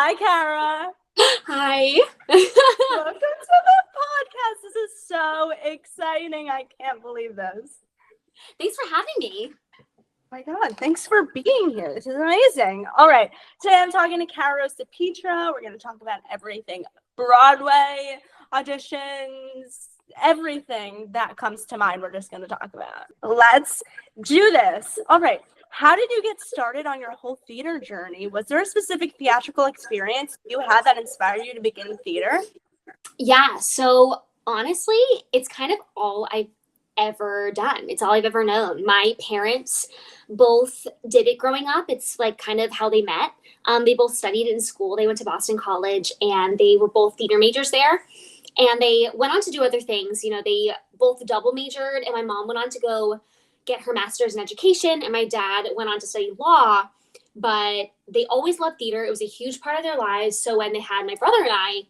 Hi, Cara. Hi. Welcome to the podcast. This is so exciting. I can't believe this. Thanks for having me. Oh my God, thanks for being here. This is amazing. All right, today I'm talking to Cara DiPietro. We're going to talk about everything Broadway, auditions, everything that comes to mind. We're just going to talk about. Let's do this. All right. How did you get started on your whole theater journey? Was there a specific theatrical experience you had that inspired you to begin theater? Yeah, so honestly, it's kind of all I've ever done. It's all I've ever known. My parents both did it growing up. It's like kind of how they met. They both studied in school. They went to Boston College and they were both theater majors there. And they went on to do other things. You know, they both double majored, and my mom went on to go get her master's in education, and my dad went on to study law. But they always loved theater. It was a huge part of their lives. So when they had my brother and I,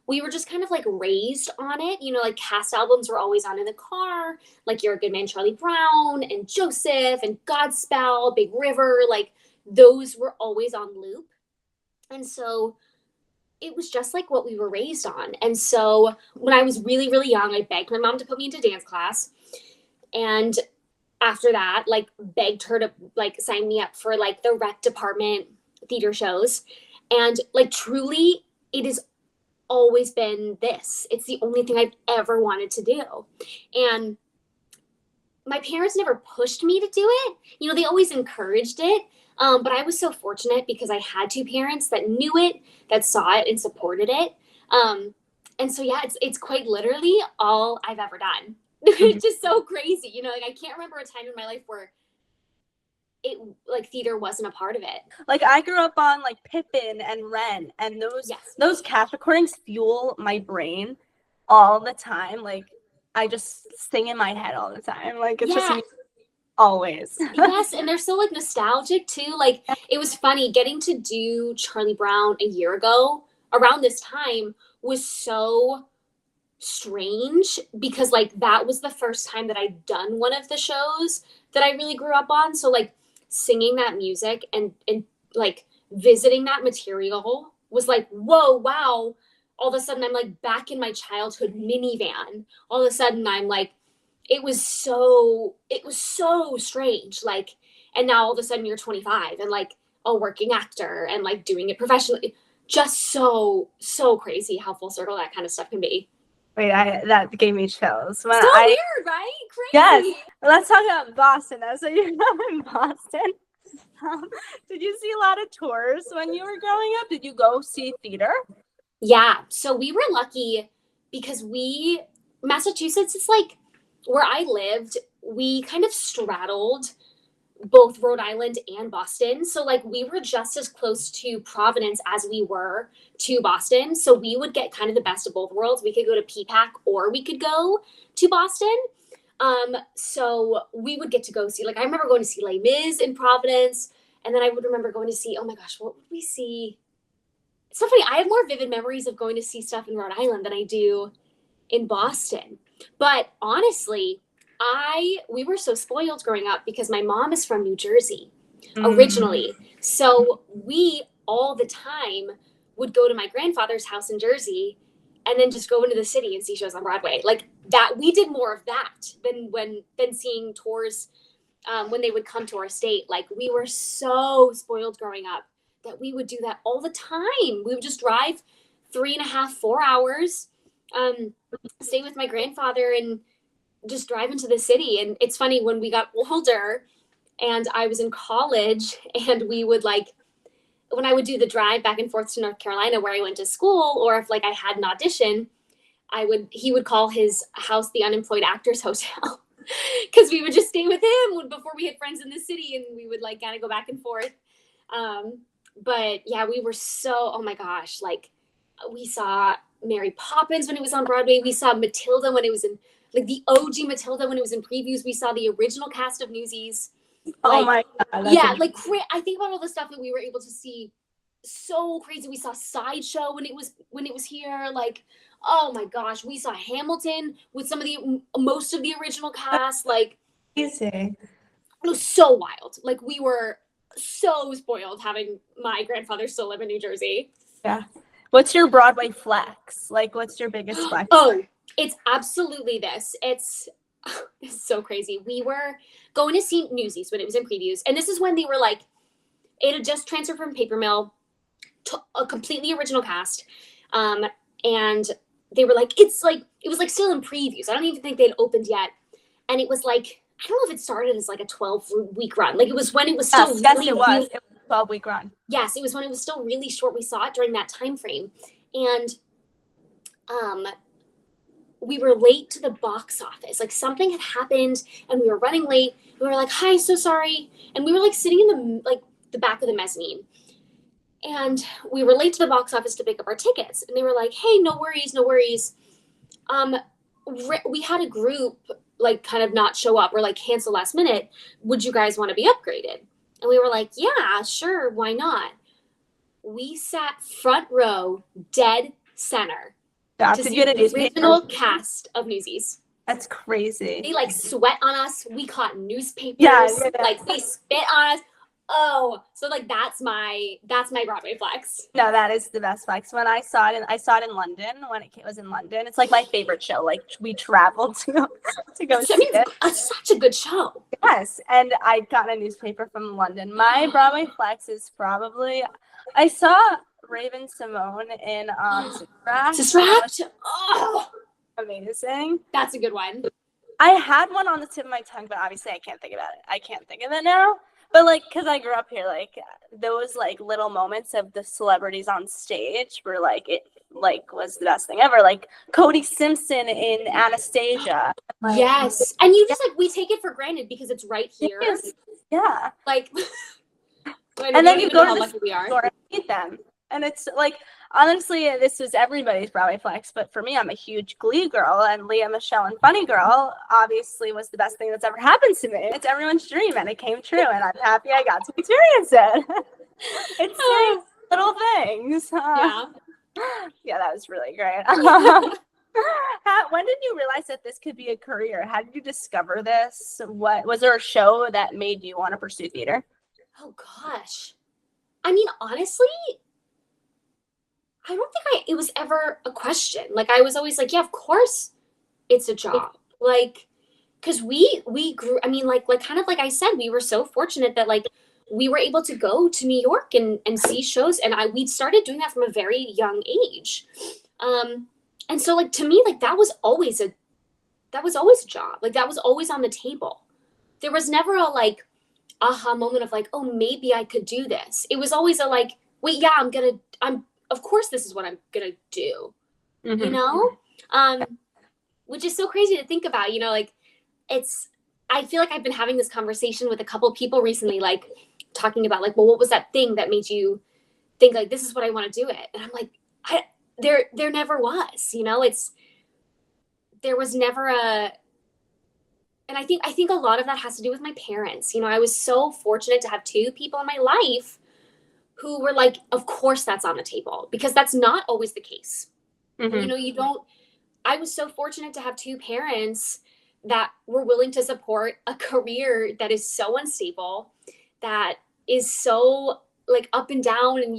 we were just kind of like raised on it. You know, like cast albums were always on in the car, like You're a Good Man, Charlie Brown, and Joseph, and Godspell, Big River. Like those were always on loop. And so it was just like what we were raised on. And so when I was really, really young, I begged my mom to put me into dance class. And after that, like begged her to like sign me up for like the rec department theater shows. And like truly, it has always been this. It's the only thing I've ever wanted to do. And my parents never pushed me to do it. You know, they always encouraged it. But I was so fortunate because I had two parents that knew it, that saw it and supported it. And so, yeah, it's quite literally all I've ever done. It's just so crazy. You know, like I can't remember a time in my life where it like theater wasn't a part of it. Like I grew up on like Pippin and Ren, and those cast recordings fuel my brain all the time. Like I just sing in my head all the time. Like it's just always. Yes, and they're so like nostalgic too. Like it was funny getting to do Charlie Brown a year ago around this time was so strange because like that was the first time that I'd done one of the shows that I really grew up on. So like singing that music and like visiting that material was like, whoa, wow. All of a sudden I'm like back in my childhood minivan. All of a sudden I'm like, it was so strange. Like, and now all of a sudden you're 25 and like a working actor and like doing it professionally. Just so crazy how full circle that kind of stuff can be. Wait, that gave me chills. Weird, right? Crazy. Yes. Let's talk about Boston. So you're in Boston. Did you see a lot of tours when you were growing up? Did you go see theater? Yeah. So we were lucky because Massachusetts is like where I lived. We kind of straddled both Rhode Island and Boston. So like we were just as close to Providence as we were to Boston. So we would get kind of the best of both worlds. We could go to PPAC or we could go to Boston. So we would get to go see, like I remember going to see Les Mis in Providence. And then I would remember going to see, oh my gosh, what would we see? It's so funny. I have more vivid memories of going to see stuff in Rhode Island than I do in Boston. But honestly, we were so spoiled growing up because my mom is from New Jersey originally. So we all the time would go to my grandfather's house in Jersey and then just go into the city and see shows on Broadway. Like that, we did more of that than seeing tours when they would come to our state. Like we were so spoiled growing up that we would do that all the time. We would just drive 3.5, 4 hours, stay with my grandfather and just drive into the city. And it's funny when we got older and I was in college and we would like, when I would do the drive back and forth to North Carolina where I went to school, or if like I had an audition, he would call his house the Unemployed Actors Hotel because we would just stay with him before we had friends in the city and we would like kind of go back and forth. But yeah, we were so, oh my gosh, like we saw Mary Poppins when it was on Broadway. We saw Matilda when it was in like the OG Matilda when it was in previews. We saw the original cast of Newsies. Oh my God. Yeah, like I think about all the stuff that we were able to see. So crazy. We saw Sideshow when it was here. Like, oh my gosh, we saw Hamilton with most of the original cast. Like, easy. It was so wild. Like we were so spoiled having my grandfather still live in New Jersey. Yeah. What's your Broadway flex? Like, what's your biggest flex? Oh, it's absolutely this. It's so crazy. We were going to see Newsies when it was in previews, and this is when they were like, it had just transferred from Paper Mill to a completely original cast, and they were like, it was like still in previews. I don't even think they'd opened yet, and it was like, I don't know if it started as like a 12-week run. Like it was when it was still yes, it was. It was a 12-week run. Yes, it was when it was still really short. We saw it during that time frame, and we were late to the box office. Like something had happened, and we were running late. We were like, "Hi, so sorry," and we were like sitting in the back of the mezzanine, and we were late to the box office to pick up our tickets. And they were like, "Hey, no worries, no worries." We had a group like kind of not show up or like cancel last minute. Would you guys want to be upgraded? And we were like, "Yeah, sure, why not?" We sat front row, dead center. To see the original cast of Newsies. That's crazy. They like sweat on us. We caught newspapers. Yeah. Like they spit on us. Oh, so like that's my Broadway flex. No, that is the best flex. When I saw it in London when it was in London. It's like my favorite show. Like we traveled to go see it. It's such a good show. Yes, and I got a newspaper from London. My Broadway flex is probably I saw Raven Simone in Sister Act. Oh, amazing. That's a good one. I had one on the tip of my tongue, but obviously I can't think about it. I can't think of it now. But like, because I grew up here, like those like little moments of the celebrities on stage were like it like was the best thing ever. Like Cody Simpson in Anastasia. Like, yes, and you just like we take it for granted because it's right here. Yes. Yeah. Like, and then you go to the store and meet them. And it's like, honestly, this was everybody's Broadway flex, but for me, I'm a huge Glee girl, and Leah Michelle and Funny Girl obviously was the best thing that's ever happened to me. It's everyone's dream, and it came true, and I'm happy I got to experience it. It's little things. Yeah, that was really great. When did you realize that this could be a career? How did you discover this? What was there a show that made you want to pursue theater? Oh gosh, I mean, honestly, I don't think it was ever a question. Like I was always like, yeah, of course it's a job. Like, cause we grew, I mean, like kind of like I said, we were so fortunate that like we were able to go to New York and see shows. And we started doing that from a very young age. And so like, to me, like that was always a job. Like that was always on the table. There was never a like aha moment of like, oh, maybe I could do this. It was always a like, wait, yeah, of course this is what I'm gonna do, you know? Which is so crazy to think about, you know, like I feel like I've been having this conversation with a couple of people recently, like talking about like, well, what was that thing that made you think like, this is what I want to do it? And I'm like, there never was, you know, there was never and I think a lot of that has to do with my parents. You know, I was so fortunate to have two people in my life who were like, of course that's on the table, because that's not always the case. You know, I was so fortunate to have two parents that were willing to support a career that is so unstable, that is so like up and down. And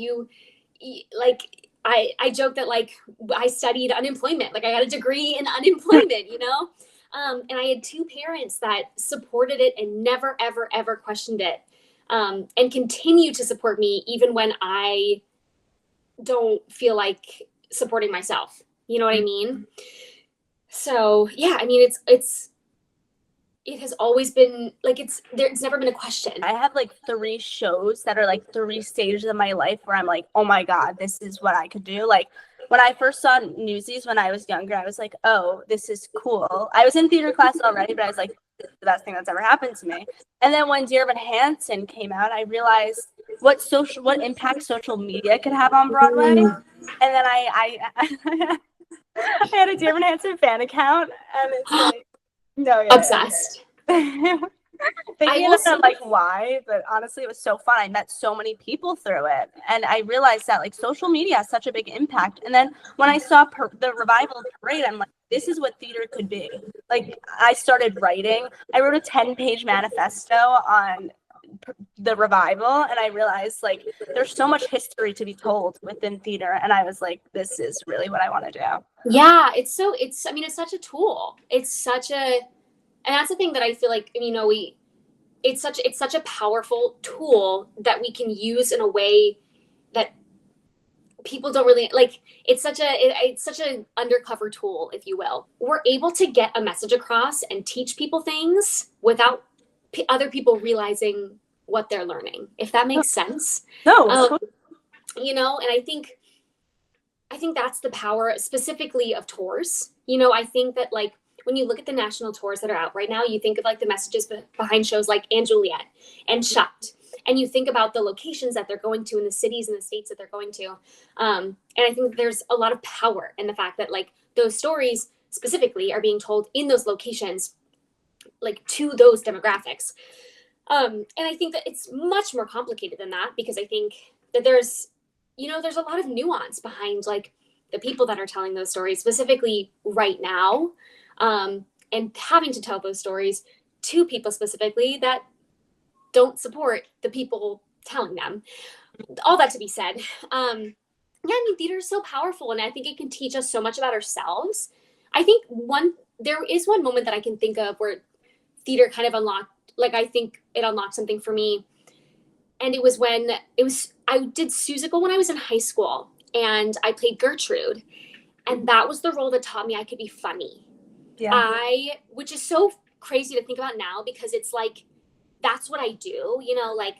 like, I joke that like I studied unemployment, like I got a degree in unemployment, you know? And I had two parents that supported it and never, ever, ever questioned it. And continue to support me even when I don't feel like supporting myself. You know what I mean? So yeah, I mean, it has always been like, it's never been a question. I have like 3 shows that are like 3 stages of my life where I'm like, oh my God, this is what I could do. Like when I first saw Newsies when I was younger, I was like, oh, this is cool. I was in theater class already, but I was like, this is the best thing that's ever happened to me. And then when Dear Evan Hansen came out, I realized what impact social media could have on Broadway. And then I had a Dear Evan Hansen fan account, and it's like, no, yeah, obsessed. Thinking about like why, but honestly, it was so fun. I met so many people through it, and I realized that like social media has such a big impact. And then when I saw the revival parade, I'm like, this is what theater could be. Like I started writing. I wrote a 10-page manifesto on the revival, and I realized like there's so much history to be told within theater, and I was like, this is really what I want to do. Yeah, it's such a tool. And that's the thing that I feel like, it's such a powerful tool that we can use in a way that people don't really like. It's such an undercover tool, if you will. We're able to get a message across and teach people things without other people realizing what they're learning, if that makes sense. No, And I think that's the power specifically of tours. I think that like when you look at the national tours that are out right now, you think of like the messages behind shows like & Juliet and Shucked, and you think about the locations that they're going to and the cities and the states that they're going to. And I think there's a lot of power in the fact that like those stories specifically are being told in those locations, like to those demographics. And I think that it's much more complicated than that, because I think that there's a lot of nuance behind like the people that are telling those stories specifically right now, and having to tell those stories to people specifically that don't support the people telling them. All that to be said, theater is so powerful, and I think it can teach us so much about ourselves. I think there is one moment that I can think of where theater kind of unlocked, like I think it unlocked something for me. And it was when I did Seussical when I was in high school, and I played Gertrude. And that was the role that taught me I could be funny. Yeah. Which is so crazy to think about now, because it's like, that's what I do, like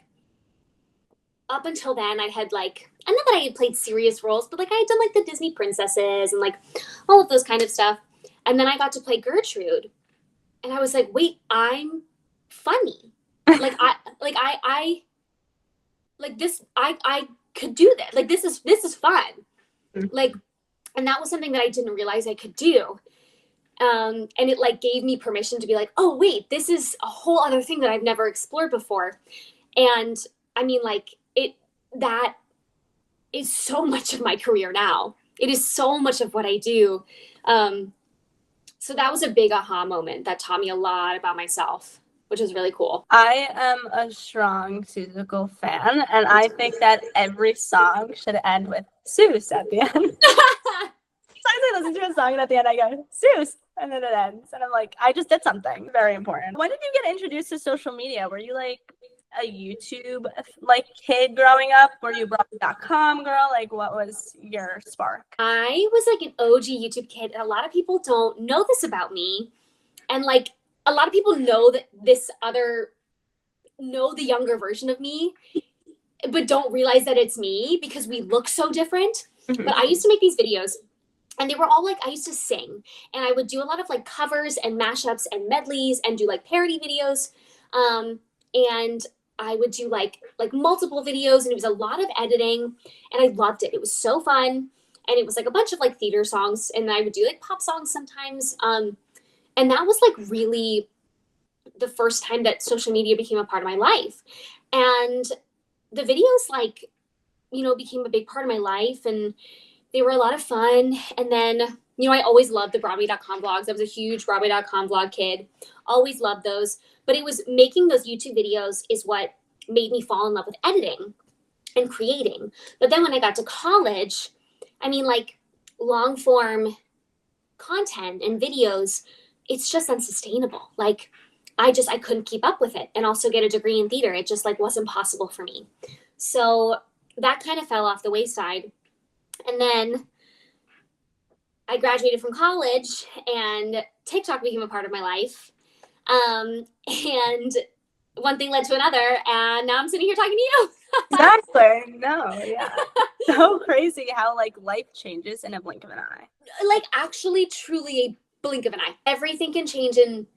up until then I had like, and not that I had played serious roles, but like I had done like the Disney princesses and like all of those kind of stuff. And then I got to play Gertrude, and I was like, wait, I'm funny. I could do this. Like, this is fun. Like, and that was something that I didn't realize I could do. And it like gave me permission to be like, oh wait, this is a whole other thing that I've never explored before. And I mean, like that is so much of my career now. It is so much of what I do. So that was a big aha moment that taught me a lot about myself, which is really cool. I am a strong Seussical fan, and I think that every song should end with Seuss at the end. Sometimes I listen to a song and at the end I go, Seuss, and then it ends. And I'm like, I just did something very important. When did you get introduced to social media? Were you like a YouTube like kid growing up? Were you a Broadway.com girl? Like, what was your spark? I was like an OG YouTube kid, and a lot of people don't know this about me. And like, a lot of people know that know the younger version of me, but don't realize that it's me because we look so different. Mm-hmm. But I used to make these videos, and they were all like, I used to sing, and I would do a lot of like covers and mashups and medleys and do like parody videos. And I would do like multiple videos, and it was a lot of editing, and I loved it. It was so fun. And it was like a bunch of like theater songs, and I would do like pop songs sometimes. And that was like really the first time that social media became a part of my life. And the videos like, became a big part of my life, and they were a lot of fun. And then, I always loved the Broadway.com vlogs. I was a huge Broadway.com vlog kid. Always loved those. But it was making those YouTube videos is what made me fall in love with editing and creating. But then when I got to college, I mean, like long form content and videos, it's just unsustainable. Like I couldn't keep up with it and also get a degree in theater. It just like wasn't possible for me. So that kind of fell off the wayside. And then I graduated from college, and TikTok became a part of my life. And one thing led to another, and now I'm sitting here talking to you. Exactly. No, yeah. So crazy how like life changes in a blink of an eye. Like actually, truly a blink of an eye. Everything can change in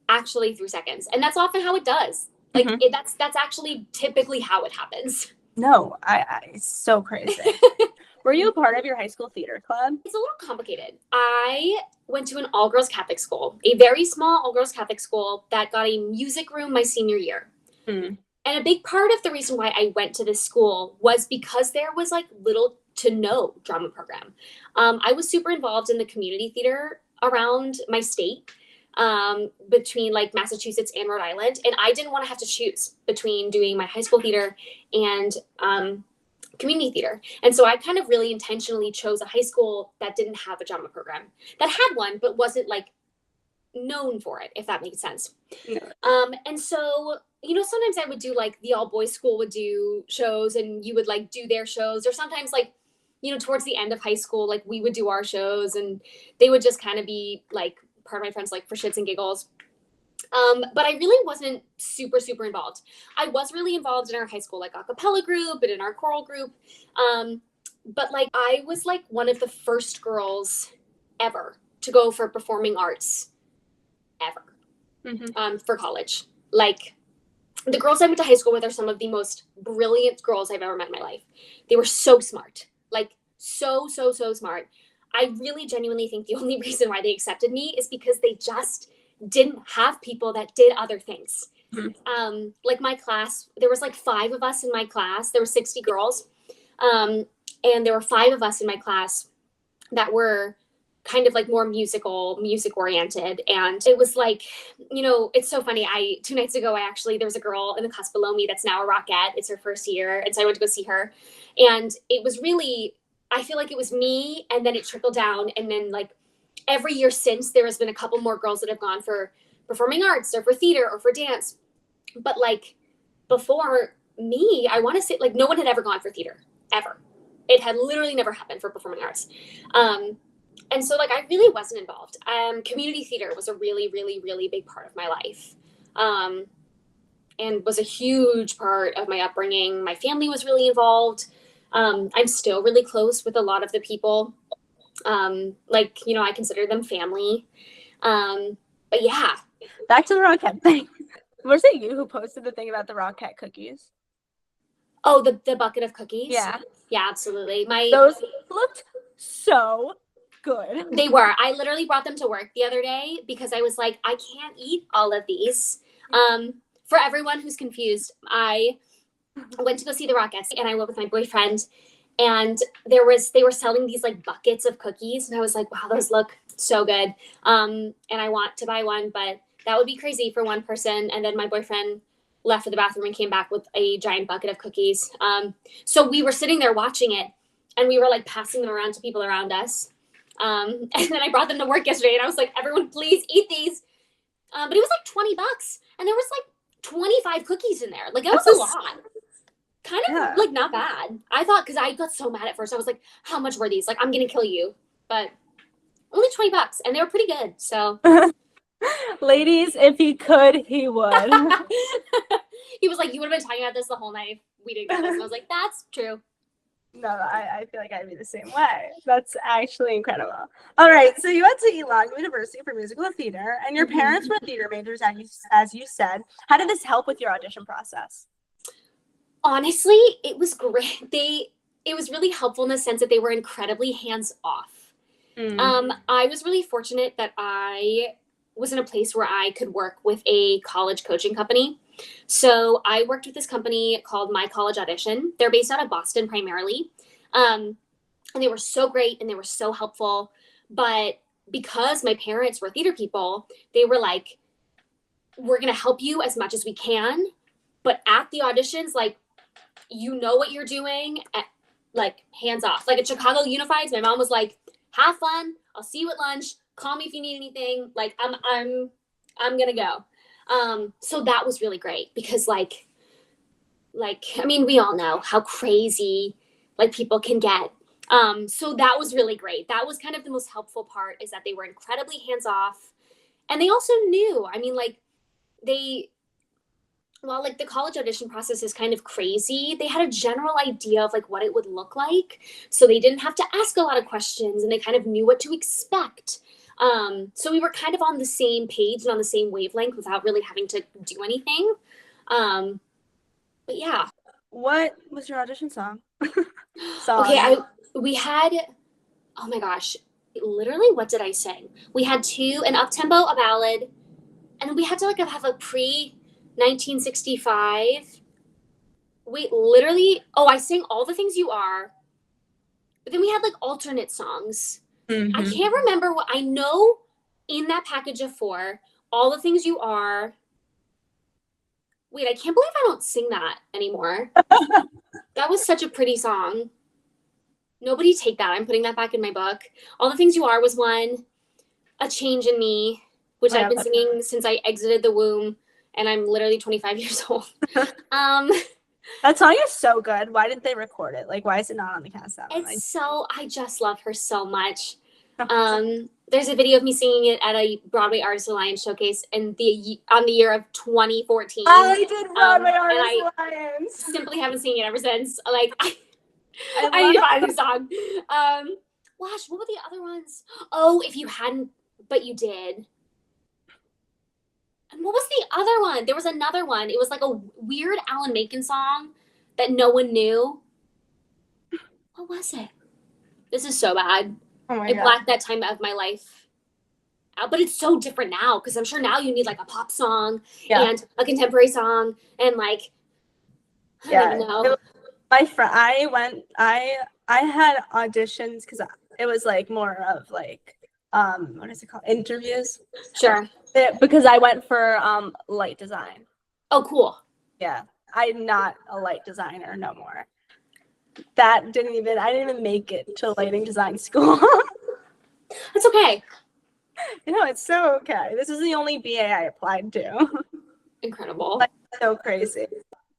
actually 3 seconds, and that's often how it does. Like that's actually typically how it happens. No, it's so crazy. Were you a part of your high school theater club? It's a little complicated. I went to an all-girls Catholic school, a very small all-girls Catholic school that got a music room my senior year. And a big part of the reason why I went to this school was because there was like little to no drama program. I was super involved in the community theater around my state. between like Massachusetts and Rhode Island. And I didn't want to have to choose between doing my high school theater and community theater. And so I kind of really intentionally chose a high school that didn't have a drama program, that had one, but wasn't like known for it, if that makes sense. Yeah. And so, sometimes I would do like the all boys school would do shows and you would like do their shows, or sometimes like, towards the end of high school, like we would do our shows and they would just kind of be like part of my friends, like for shits and giggles. But I really wasn't super, super involved. I was really involved in our high school, like a cappella group and in our choral group. But like, I was like one of the first girls ever to go for performing arts ever, for college. Like, the girls I went to high school with are some of the most brilliant girls I've ever met in my life. They were so smart, like so, so, so smart. I really genuinely think the only reason why they accepted me is because they just didn't have people that did other things. Like my class, there was like 5 of us in my class. There were 60 girls. And there were 5 of us in my class that were kind of like more music oriented. And it was like, it's so funny. 2 nights ago, there was a girl in the class below me that's now a rockette. It's her first year. And so I went to go see her. And it was really, I feel like it was me, and then it trickled down. And then like every year since, there has been a couple more girls that have gone for performing arts or for theater or for dance. But like before me, I want to say like no one had ever gone for theater, ever. It had literally never happened for performing arts. And so like I really wasn't involved. Community theater was a really, really, really big part of my life. And was a huge part of my upbringing. My family was really involved. I'm still really close with a lot of the people. I consider them family. But yeah. Back to the Rockette thing. Was it you who posted the thing about the Rockette cookies? Oh, the bucket of cookies? Yeah. Yeah, absolutely. Those looked so good. They were. I literally brought them to work the other day because I was like, I can't eat all of these. For everyone who's confused, I went to go see the Rockettes and I went with my boyfriend, and they were selling these like buckets of cookies, and I was like, wow, those look so good. And I want to buy one, but that would be crazy for one person. And then my boyfriend left for the bathroom and came back with a giant bucket of cookies. So we were sitting there watching it, and we were like passing them around to people around us. And then I brought them to work yesterday, and I was like, everyone, please eat these. But it was like $20, and there was like 25 cookies in there. Like, that was a lot. Kind of like not bad. I thought, because I got so mad at first. I was like, how much were these? Like, I'm going to kill you. But only $20, and they were pretty good. So, ladies, if he could, he would. He was like, you would have been talking about this the whole night if we didn't get this. And I was like, that's true. No, I feel like I'd be the same way. That's actually incredible. All right, so you went to Elon University for musical theater, and your parents were theater majors, as you said. How did this help with your audition process? Honestly, it was great. It was really helpful in the sense that they were incredibly hands-off. I was really fortunate that I was in a place where I could work with a college coaching company. So I worked with this company called My College Audition. They're based out of Boston primarily. And they were so great and they were so helpful. But because my parents were theater people, they were like, we're going to help you as much as we can. But at the auditions, like, you know what you're doing, like, hands off. Like at Chicago Unifieds, my mom was like, have fun. I'll see you at lunch. Call me if you need anything. Like, I'm going to go. So that was really great because like, I mean, we all know how crazy like people can get. So that was really great. That was kind of the most helpful part, is that they were incredibly hands off, and they also knew, I mean, like while like the college audition process is kind of crazy, they had a general idea of like what it would look like. So they didn't have to ask a lot of questions, and they kind of knew what to expect. So we were kind of on the same page and on the same wavelength without really having to do anything. But yeah. What was your audition song? Okay, we had, oh my gosh, literally, what did I sing? We had an up-tempo, a ballad, and then we had to like have a pre-1965. Wait, literally, I sang All the Things You Are, but then we had like alternate songs. I can't remember what I know. in that package of four, All the Things You Are. Wait, I can't believe I don't sing that anymore. That was such a pretty song. Nobody take that. I'm putting that back in my book. All the Things You Are was one. A Change in Me, which I've been singing since I exited the womb, and I'm literally 25 years old. That song is so good. Why didn't they record it? Like, why is it not on the cast album? I just love her so much. There's a video of me singing it at a Broadway Artist Alliance showcase on the year of 2014. I did Broadway Artist Alliance. Simply haven't seen it ever since. Like, I need to find a new song. Gosh, what were the other ones? Oh, If You Hadn't, But You Did. And what was the other one? There was another one. It was like a weird Alan Menken song that no one knew. What was it? This is so bad. Oh my God. It blacked that that time of my life out. But it's so different now, because I'm sure now you need like a pop song and a contemporary song and like, I don't even know. My friend, I had auditions because it was like more of like, what is it called? Interviews. Sure. Because I went for light design. Oh, cool. Yeah. I'm not a light designer no more. I didn't even make it to lighting design school. That's okay. It's so okay. This is the only BA I applied to. Incredible. Like, so crazy.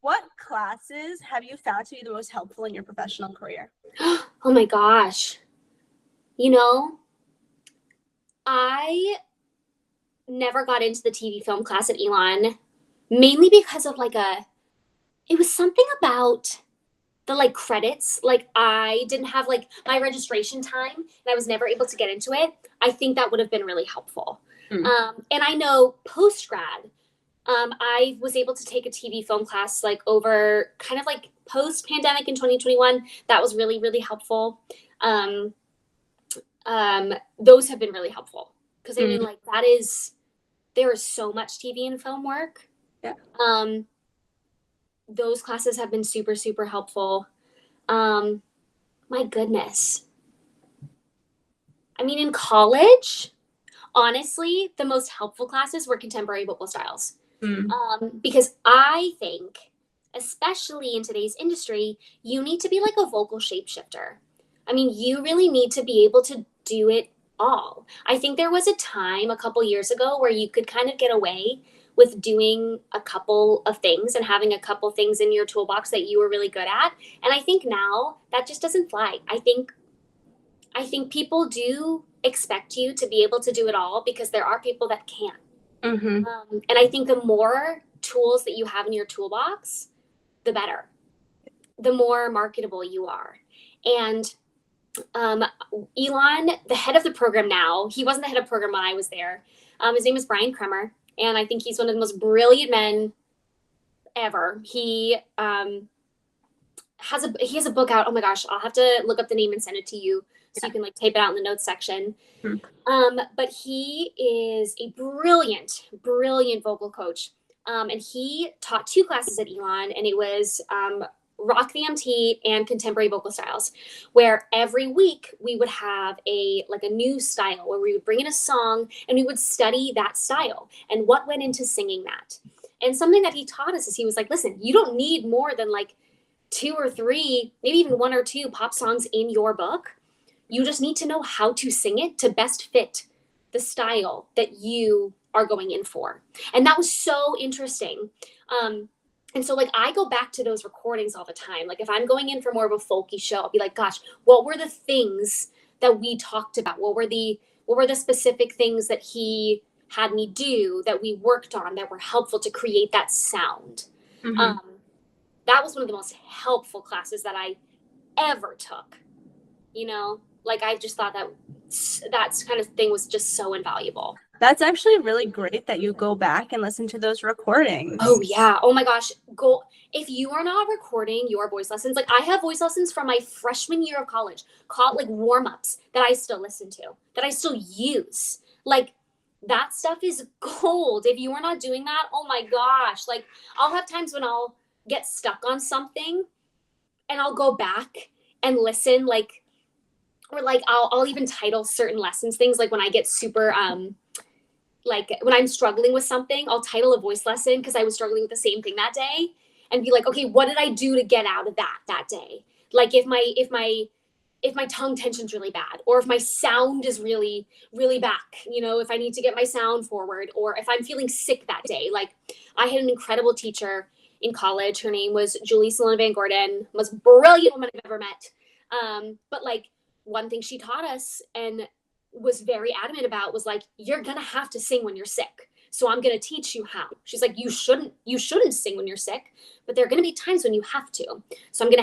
What classes have you found to be the most helpful in your professional career? Oh my gosh. I never got into the TV film class at Elon, mainly because of it was something about the like credits. Like, I didn't have like my registration time and I was never able to get into it. I think that would have been really helpful. And I know post-grad, I was able to take a TV film class like over kind of like post-pandemic in 2021. That was really, really helpful. Those have been really helpful because I mean, like, there is so much TV and film work. Yeah. Those classes have been super, super helpful. My goodness. I mean, in college, honestly, the most helpful classes were contemporary vocal styles. Because I think, especially in today's industry, you need to be like a vocal shapeshifter. I mean, you really need to be able to do it all. I think there was a time a couple years ago where you could kind of get away with doing a couple of things and having a couple things in your toolbox that you were really good at. And I think now that just doesn't fly. I think people do expect you to be able to do it all because there are people that can't. And I think the more tools that you have in your toolbox, the better, the more marketable you are. And Elon, the head of the program now, he wasn't the head of program when I was there. His name is Brian Kremer, and I think he's one of the most brilliant men ever. He has a book out. Oh my gosh, I'll have to look up the name and send it to you so you can like tape it out in the notes section. But he is a brilliant, brilliant vocal coach. And he taught 2 classes at Elon, and it was Rock the MT and Contemporary Vocal Styles, where every week we would have a new style where we would bring in a song and we would study that style and what went into singing that. And something that he taught us is he was like, listen, you don't need more than like 2 or 3, maybe even 1 or 2 pop songs in your book. You just need to know how to sing it to best fit the style that you are going in for. And that was so interesting. And so like I go back to those recordings all the time. Like if I'm going in for more of a folky show, I'll be like, gosh, what were the things that we talked about? What were the specific things that he had me do that we worked on that were helpful to create that sound? That was one of the most helpful classes that I ever took. Like I just thought that kind of thing was just so invaluable. That's actually really great that you go back and listen to those recordings. Oh yeah. Oh my gosh. If you are not recording your voice lessons, like I have voice lessons from my freshman year of college, called like warm-ups that I still listen to, that I still use. Like that stuff is gold. If you are not doing that, oh my gosh. Like I'll have times when I'll get stuck on something and I'll go back and listen, like, or like I'll even title certain lessons things, like when I get super like when I'm struggling with something, I'll title a voice lesson because I was struggling with the same thing that day, and be like, okay, what did I do to get out of that day? Like if my tongue tension's really bad, or if my sound is really, really back, if I need to get my sound forward, or if I'm feeling sick that day. Like, I had an incredible teacher in college. Her name was Julie Sloan Van Gordon, most brilliant woman I've ever met. But like, one thing she taught us and was very adamant about was like, you're gonna have to sing when you're sick. So I'm gonna teach you how. She's like, you shouldn't sing when you're sick, but there are gonna be times when you have to. So I'm gonna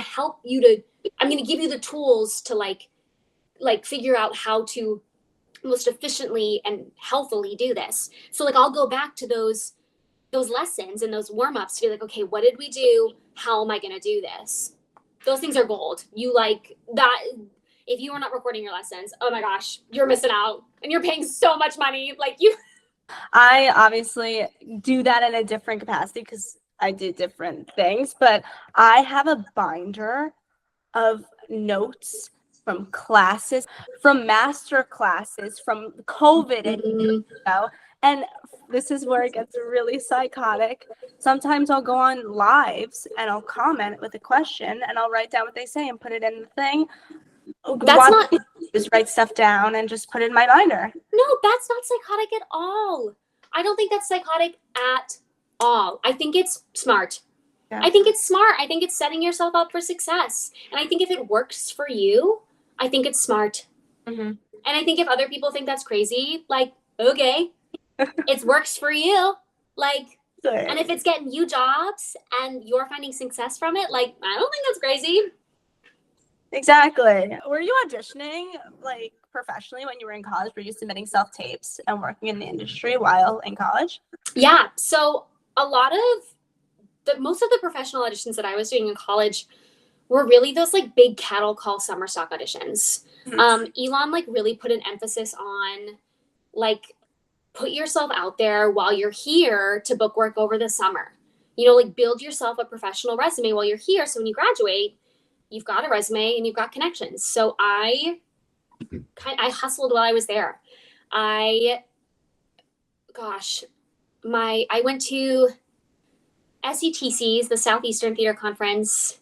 give you the tools to like figure out how to most efficiently and healthily do this. So like, I'll go back to those lessons and those warm-ups to be like, okay, what did we do? How am I gonna do this? Those things are gold. You like that. If you are not recording your lessons, oh my gosh, you're missing out, and you're paying so much money. Like, you. I obviously do that in a different capacity because I do different things, but I have a binder of notes from classes, from master classes, from COVID, and this is where it gets really psychotic. Sometimes I'll go on lives and I'll comment with a question and I'll write down what they say and put it in the thing. That's not just write stuff down and just put it in my binder. No, that's not psychotic at all. I don't think that's psychotic at all. I think it's smart. Yeah. I think it's smart. I think it's setting yourself up for success. And I think if it works for you, I think it's smart. Mm-hmm. And I think if other people think that's crazy, like, okay, it works for you. Like, sure. And if it's getting you jobs and you're finding success from it, like, I don't think that's crazy. Exactly. Were you auditioning like professionally when you were in college? Were you submitting self-tapes and working in the industry while in college? Yeah. So most of the professional auditions that I was doing in college were really those like big cattle call summer stock auditions. Mm-hmm. Elon like really put an emphasis on like, put yourself out there while you're here to book work over the summer. Like, build yourself a professional resume while you're here. So when you graduate, you've got a resume and you've got connections. So I hustled while I was there. I went to SETCs, the Southeastern Theater Conference,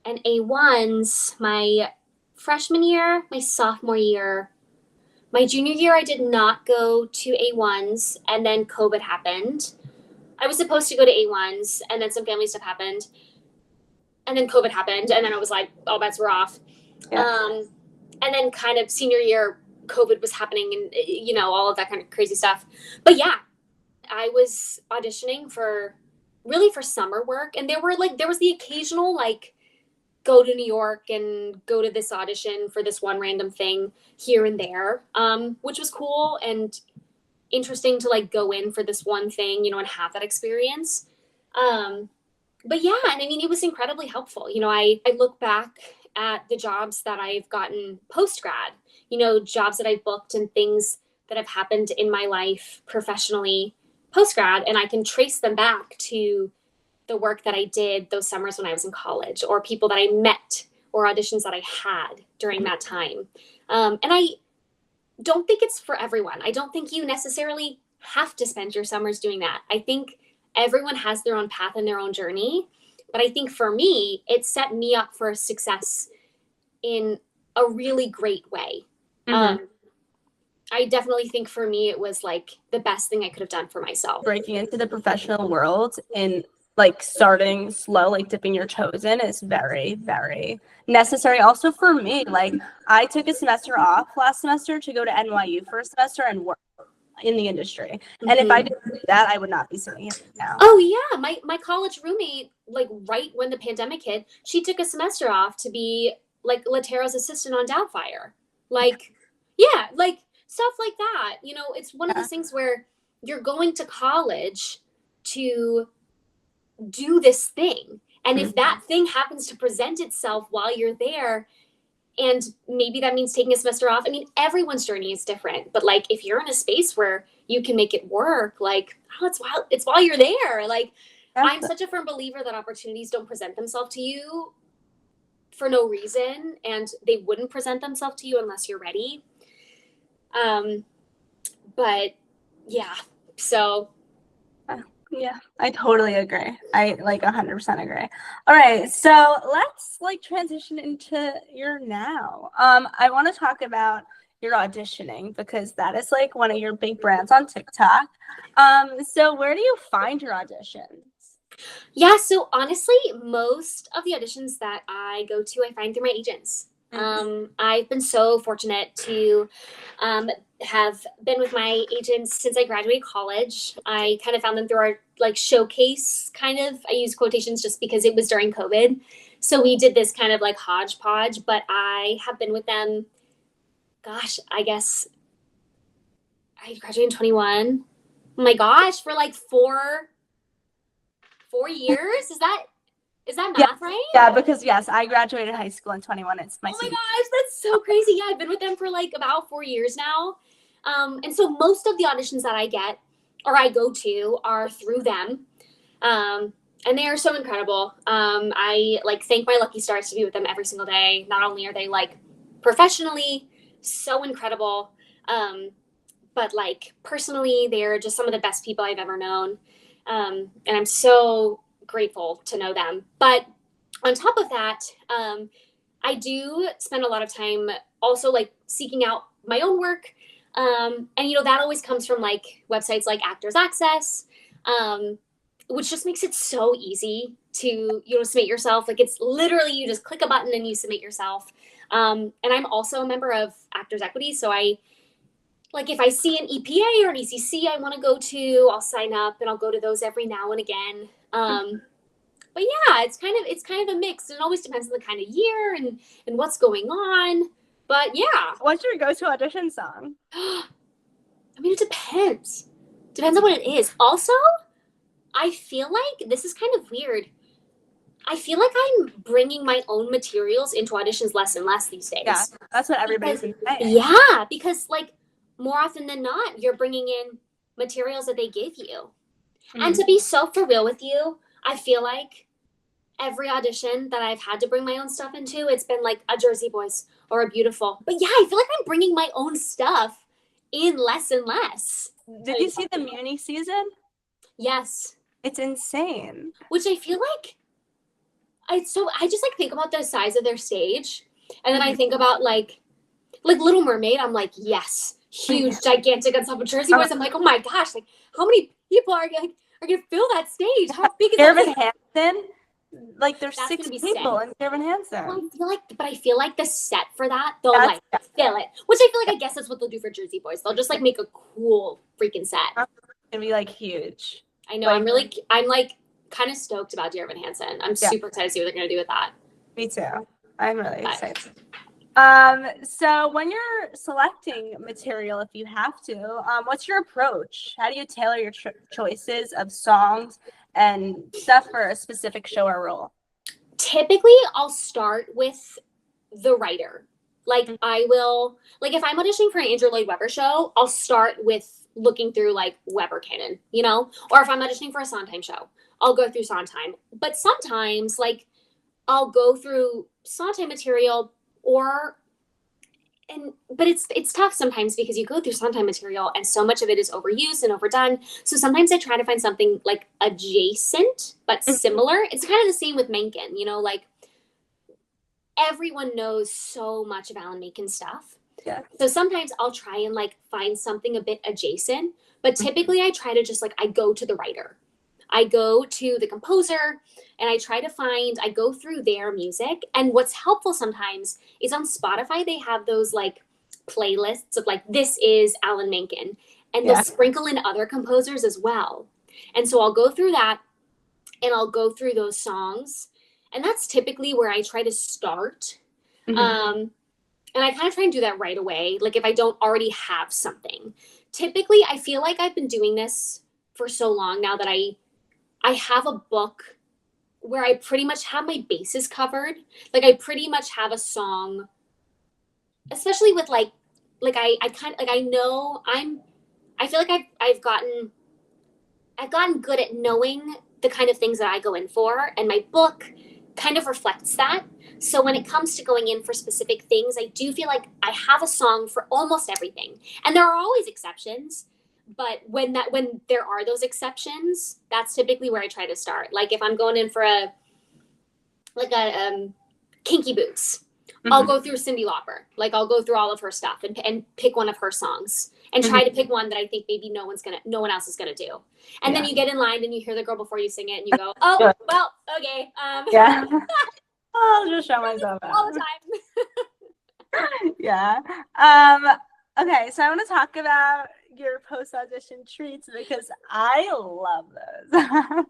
and A1s my freshman year, my sophomore year. My junior year, I did not go to A1s, and then COVID happened. I was supposed to go to A1s, and then some family stuff happened. And then COVID happened, and then it was like, all bets were off. Yeah. And then kind of senior year, COVID was happening, and all of that kind of crazy stuff. But yeah, I was auditioning for summer work, and there was the occasional like, go to New York and go to this audition for this one random thing here and there, which was cool and interesting to like go in for this one thing, and have that experience. But yeah, and I mean, it was incredibly helpful. I look back at the jobs that I've gotten post-grad, jobs that I've booked and things that have happened in my life professionally post-grad, and I can trace them back to the work that I did those summers when I was in college, or people that I met, or auditions that I had during that time. And I don't think it's for everyone. I don't think you necessarily have to spend your summers doing that. I think everyone has their own path and their own journey. But I think for me, it set me up for success in a really great way. Mm-hmm. I definitely think for me, it was like the best thing I could have done for myself. Breaking into the professional world and like starting slow, like dipping your toes in is very, very necessary. Also for me, like I took a semester off last semester to go to NYU for a semester and work in the industry. Mm-hmm. And if I didn't do that, I would not be sitting here now. Oh yeah. My college roommate, like right when the pandemic hit, she took a semester off to be like Latero's assistant on Doubtfire. Like, yeah, like stuff like that. It's one of those things where you're going to college to do this thing. And if that thing happens to present itself while you're there, and maybe that means taking a semester off. I mean, everyone's journey is different, but like, if you're in a space where you can make it work, like, it's while you're there. Like, I'm such a firm believer that opportunities don't present themselves to you for no reason, and they wouldn't present themselves to you unless you're ready. But yeah, So Yeah, I totally agree. I like 100% agree. All right, so let's like transition into your now. I want to talk about your auditioning because that is like one of your big brands on TikTok. So where do you find your auditions? yeah, so honestly, most of the auditions that I go to, I find through my agents. I've been so fortunate to um, have been with my agents since I graduated college. I kind of found them through our like showcase kind of. I use quotations just because it was during COVID. So we did this kind of like hodgepodge, but I have been with them, gosh, I guess I graduated in 21. Oh my gosh, for like four years. Is that Yeah, math right? yeah, because yes, I graduated high school in 21. It's my Oh my senior. gosh, that's so crazy. Yeah, I've been with them for like about 4 years now. And so most of the auditions that I get or I go to are through them. And they are so incredible. I like thank my lucky stars to be with them every single day. Not only are they like professionally so incredible, but like personally, they're just some of the best people I've ever known. And I'm so grateful to know them. But on top of that, I do spend a lot of time also like seeking out my own work. And that always comes from like websites like Actors Access, which just makes it so easy to submit yourself. Like it's literally you just click a button and you submit yourself. And I'm also a member of Actors Equity, so I like if I see an EPA or an ECC I want to go to, I'll sign up and I'll go to those every now and again. But yeah, it's kind of a mix. It always depends on the kind of year and what's going on. But yeah, What's your go-to audition song? I mean it depends. Depends on what it is. Also, I feel like this is kind of weird. I feel like I'm bringing my own materials into auditions less and less these days. Yeah, that's what everybody's been saying. Yeah, because like more often than not, you're bringing in materials that they give you. And to be so for real with you, I feel like every audition that I've had to bring my own stuff into, it's been like a Jersey Boys or a Beautiful. But yeah, I feel like I'm bringing my own stuff in less and less. Did you see the Muni season? Yes. It's insane. Which I feel like I just like think about the size of their stage, and then I think about like Little Mermaid. I'm like, yes, huge, gigantic ensemble. Jersey Boys. I'm like, oh my gosh, like how many people are gonna fill that stage? How big is Irvin that? Hansen? Like there's That's 6 gonna be people sick. in Irvin Hansen. Well, I feel like the set for that, they'll That's like fill it. Which I feel like I guess that's what they'll do for Jersey Boys. They'll just like make a cool freaking set. gonna be like huge. I know. Like, I'm like kind of stoked about Dear Evan Hansen. I'm super excited to see what they're gonna do with that. Me too. I'm really But excited. So when you're selecting material, if you have to, what's your approach? How do you tailor your choices of songs and stuff for a specific show or role? typically, I'll start with the writer. Like I will, like if I'm auditioning for an Andrew Lloyd Webber show, I'll start with looking through like Webber canon, or if I'm auditioning for a Sondheim show, I'll go through Sondheim. But sometimes, like I'll go through Sondheim material, but it's tough sometimes because you go through Sondheim material and so much of it is overused and overdone. So sometimes I try to find something like adjacent but similar. It's kind of the same with Menken, like everyone knows so much of Alan Menken's stuff. Yeah. So sometimes I'll try and like find something a bit adjacent, but typically I try to just like I go to the writer. I go to the composer and I go through their music. And what's helpful sometimes is on Spotify, they have those like playlists of like, this is Alan Menken. And they'll sprinkle in other composers as well. And so I'll go through that and I'll go through those songs. And that's typically where I try to start. And I kind of try and do that right away. Like if I don't already have something. Typically, I feel like I've been doing this for so long now that I have a book where I pretty much have my bases covered. Like I pretty much have a song, especially with like I kind of like I know I feel like I've gotten good at knowing the kind of things that I go in for, and my book kind of reflects that. So when it comes to going in for specific things, I do feel like I have a song for almost everything. And there are always exceptions. But when there are those exceptions, that's typically where I try to start. Like if I'm going in for a kinky boots, I'll go through Cyndi Lauper. Like I'll go through all of her stuff and pick one of her songs and try to pick one that I think maybe no one else is gonna do. And then you get in line and you hear the girl before you sing it and you go, oh well, okay. Yeah. I'll just show myself all the time. Yeah. Okay, so I want to talk about your post-audition treats because I love those.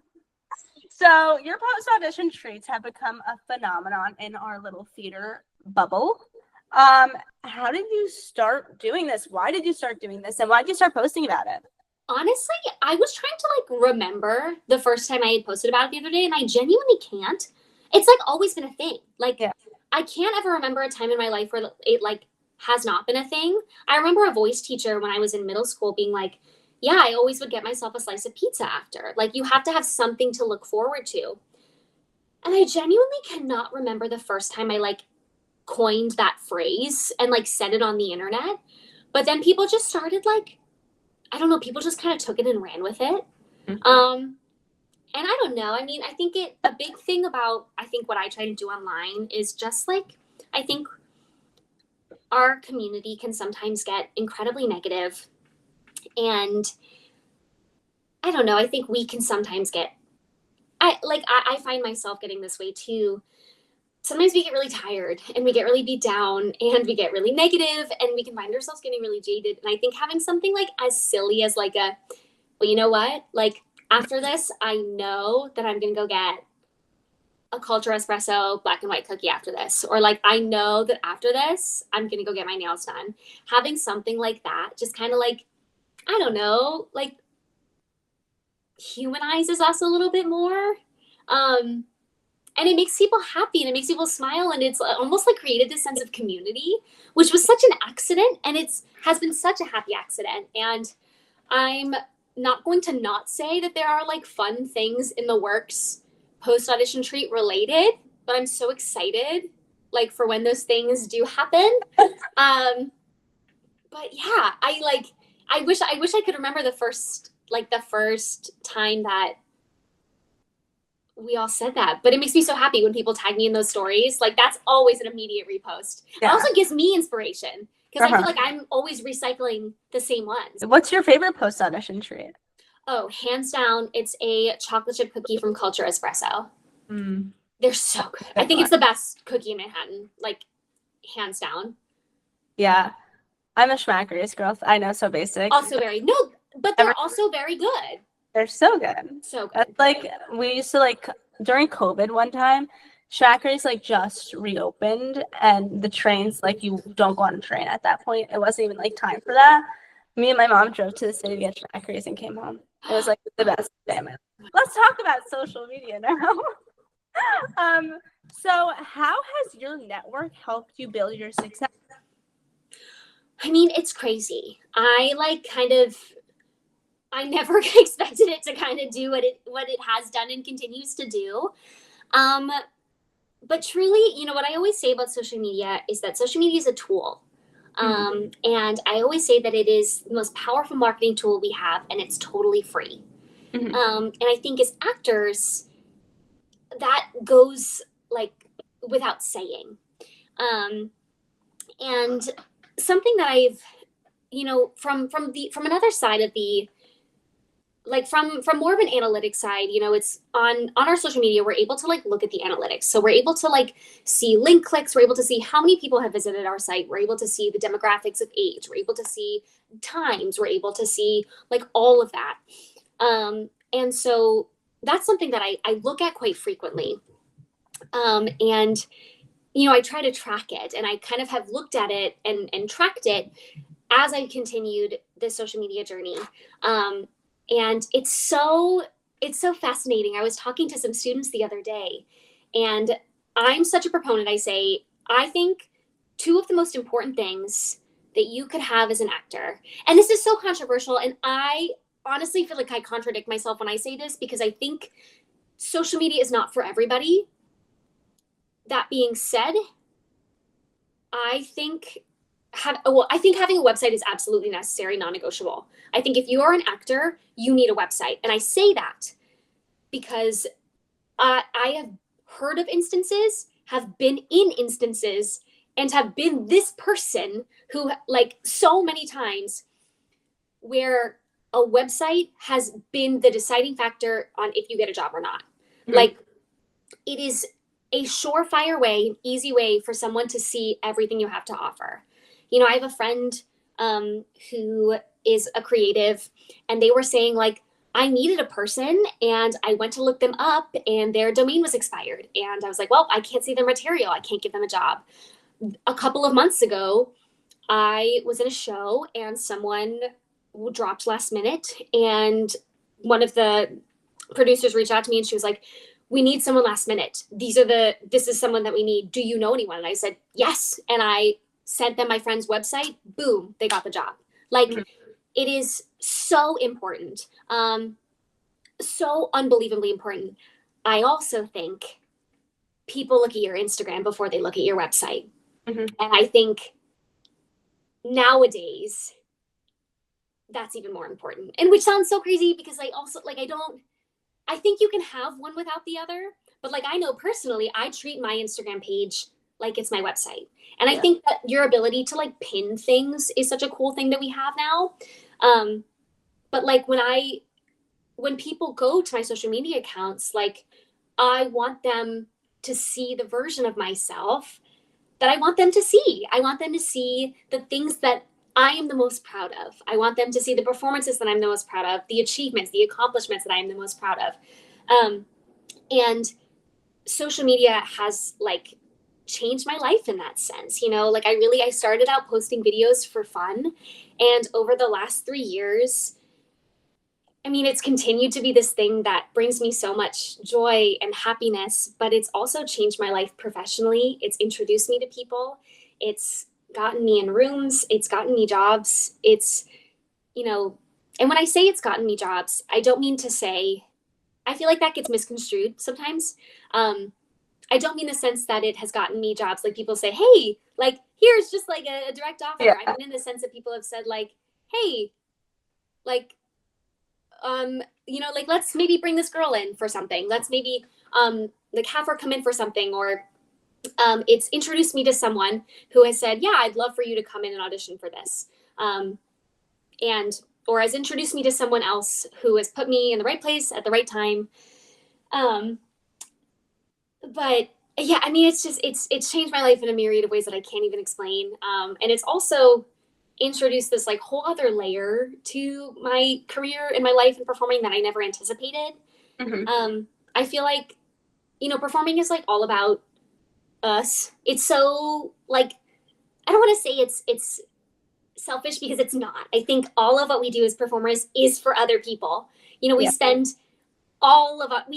So your post-audition treats have become a phenomenon in our little theater bubble. How did you start doing this? Why did you start doing this? And why did you start posting about it? Honestly, I was trying to like remember the first time I had posted about it the other day, and I genuinely can't. It's like always been a thing. Like I can't ever remember a time in my life where it like has not been a thing. I remember a voice teacher when I was in middle school being like, yeah, I always would get myself a slice of pizza after. Like you have to have something to look forward to. And I genuinely cannot remember the first time I like coined that phrase and like said it on the internet. But then people just started like, I don't know, people just kind of took it and ran with it. And I don't know. I mean, I think a big thing about, I think what I try to do online is just like, I think our community can sometimes get incredibly negative. And I don't know, I think we can sometimes get, I find myself getting this way too. Sometimes we get really tired and we get really beat down and we get really negative and we can find ourselves getting really jaded. And I think having something like as silly as like well, you know what? Like after this, I know that I'm going to go get a culture espresso black and white cookie after this. Or like, I know that after this, I'm going to go get my nails done. Having something like that, just kind of like, I don't know, like humanizes us a little bit more. And it makes people happy and it makes people smile. And it's almost like created this sense of community, which was such an accident. And has been such a happy accident. And I'm not going to not say that there are like fun things in the works post-audition treat related, but I'm so excited like for when those things do happen. But yeah, I wish I could remember the first time that we all said that, but it makes me so happy when people tag me in those stories. Like that's always an immediate repost. It also gives me inspiration because I feel like I'm always recycling the same ones. What's your favorite post-audition treat? Oh, hands down, it's a chocolate chip cookie from Culture Espresso. They're so good. I think it's the best cookie in Manhattan, like hands down. Yeah, I'm a Schmacker's girl. I know, so basic. Also but they're also very good. They're so good. So good. That's like we used to like during COVID one time, Schmacker's like just reopened and the trains like you don't go on a train at that point. It wasn't even like time for that. Me and my mom drove to the city to get Schmacker's and came home. It was like the best day of my life. Let's talk about social media now. So how has your network helped you build your success? I mean, it's crazy. I never expected it to kind of do what it has done and continues to do. But truly, you know, what I always say about social media is that social media is a tool. And I always say that it is the most powerful marketing tool we have, and it's totally free. And I think as actors, that goes like without saying. And something that I've, you know, from another side of the, like from more of an analytics side, you know, it's on our social media, we're able to like look at the analytics. So we're able to like see link clicks. We're able to see how many people have visited our site. We're able to see the demographics of age. We're able to see times. We're able to see like all of that. And so that's something that I look at quite frequently. And, you know, I try to track it, and I kind of have looked at it and tracked it as I continued this social media journey. And it's so fascinating. I was talking to some students the other day, and I'm such a proponent. I say, I think two of the most important things that you could have as an actor, and this is so controversial, and I honestly feel like I contradict myself when I say this because I think social media is not for everybody. That being said, I think I think having a website is absolutely necessary, non-negotiable. I think if you are an actor, you need a website. And I say that because I have heard of instances, have been in instances, and have been this person who, like, so many times where a website has been the deciding factor on if you get a job or not. Mm-hmm. Like, it is a surefire way, an easy way for someone to see everything you have to offer. You know, I have a friend who is a creative, and they were saying, like, I needed a person, and I went to look them up, and their domain was expired. And I was like, well, I can't see their material. I can't give them a job. A couple of months ago, I was in a show, and someone dropped last minute, and one of the producers reached out to me, and she was like, we need someone last minute. This is someone that we need. Do you know anyone? And I said, yes. And I sent them my friend's website. Boom, they got the job. Like, mm-hmm. It is so important. So unbelievably important. I also think people look at your Instagram before they look at your website. Mm-hmm. And I think nowadays that's even more important. And which sounds so crazy because I think you can have one without the other, but like, I know personally, I treat my Instagram page like it's my website. And I think that your ability to like pin things is such a cool thing that we have now. But like when people go to my social media accounts, like, I want them to see the version of myself that I want them to see. I want them to see the things that I am the most proud of. I want them to see the performances that I'm the most proud of, the achievements, the accomplishments that I am the most proud of. And social media has like changed my life in that sense. You know, like I started out posting videos for fun. And over the last 3 years, I mean, it's continued to be this thing that brings me so much joy and happiness, but it's also changed my life professionally. It's introduced me to people. It's gotten me in rooms. It's gotten me jobs. It's, you know, and when I say it's gotten me jobs, I don't mean to say, I feel like that gets misconstrued sometimes. I don't mean the sense that it has gotten me jobs. Like people say, hey, like, here's just like a direct offer. Yeah. I mean, in the sense that people have said like, hey, like, you know, like, let's maybe bring this girl in for something. Let's maybe like have her come in for something. Or it's introduced me to someone who has said, yeah, I'd love for you to come in and audition for this. Or has introduced me to someone else who has put me in the right place at the right time. But yeah, I mean, it's changed my life in a myriad of ways that I can't even explain. And it's also introduced this like whole other layer to my career and my life in performing that I never anticipated. Mm-hmm. I feel like, you know, performing is like all about us. It's so like, I don't want to say it's selfish because it's not. I think all of what we do as performers is for other people. You know, we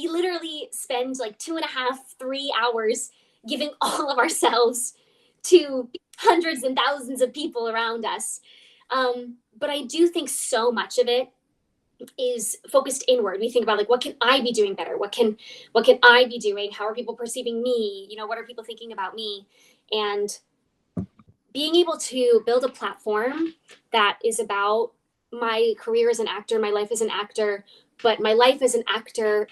literally spend like 2.5, 3 hours giving all of ourselves to hundreds and thousands of people around us. But I do think so much of it is focused inward. We think about like, what can I be doing better? What can I be doing? How are people perceiving me? You know, what are people thinking about me? And being able to build a platform that is about my career as an actor, my life as an actor, but my life as an actor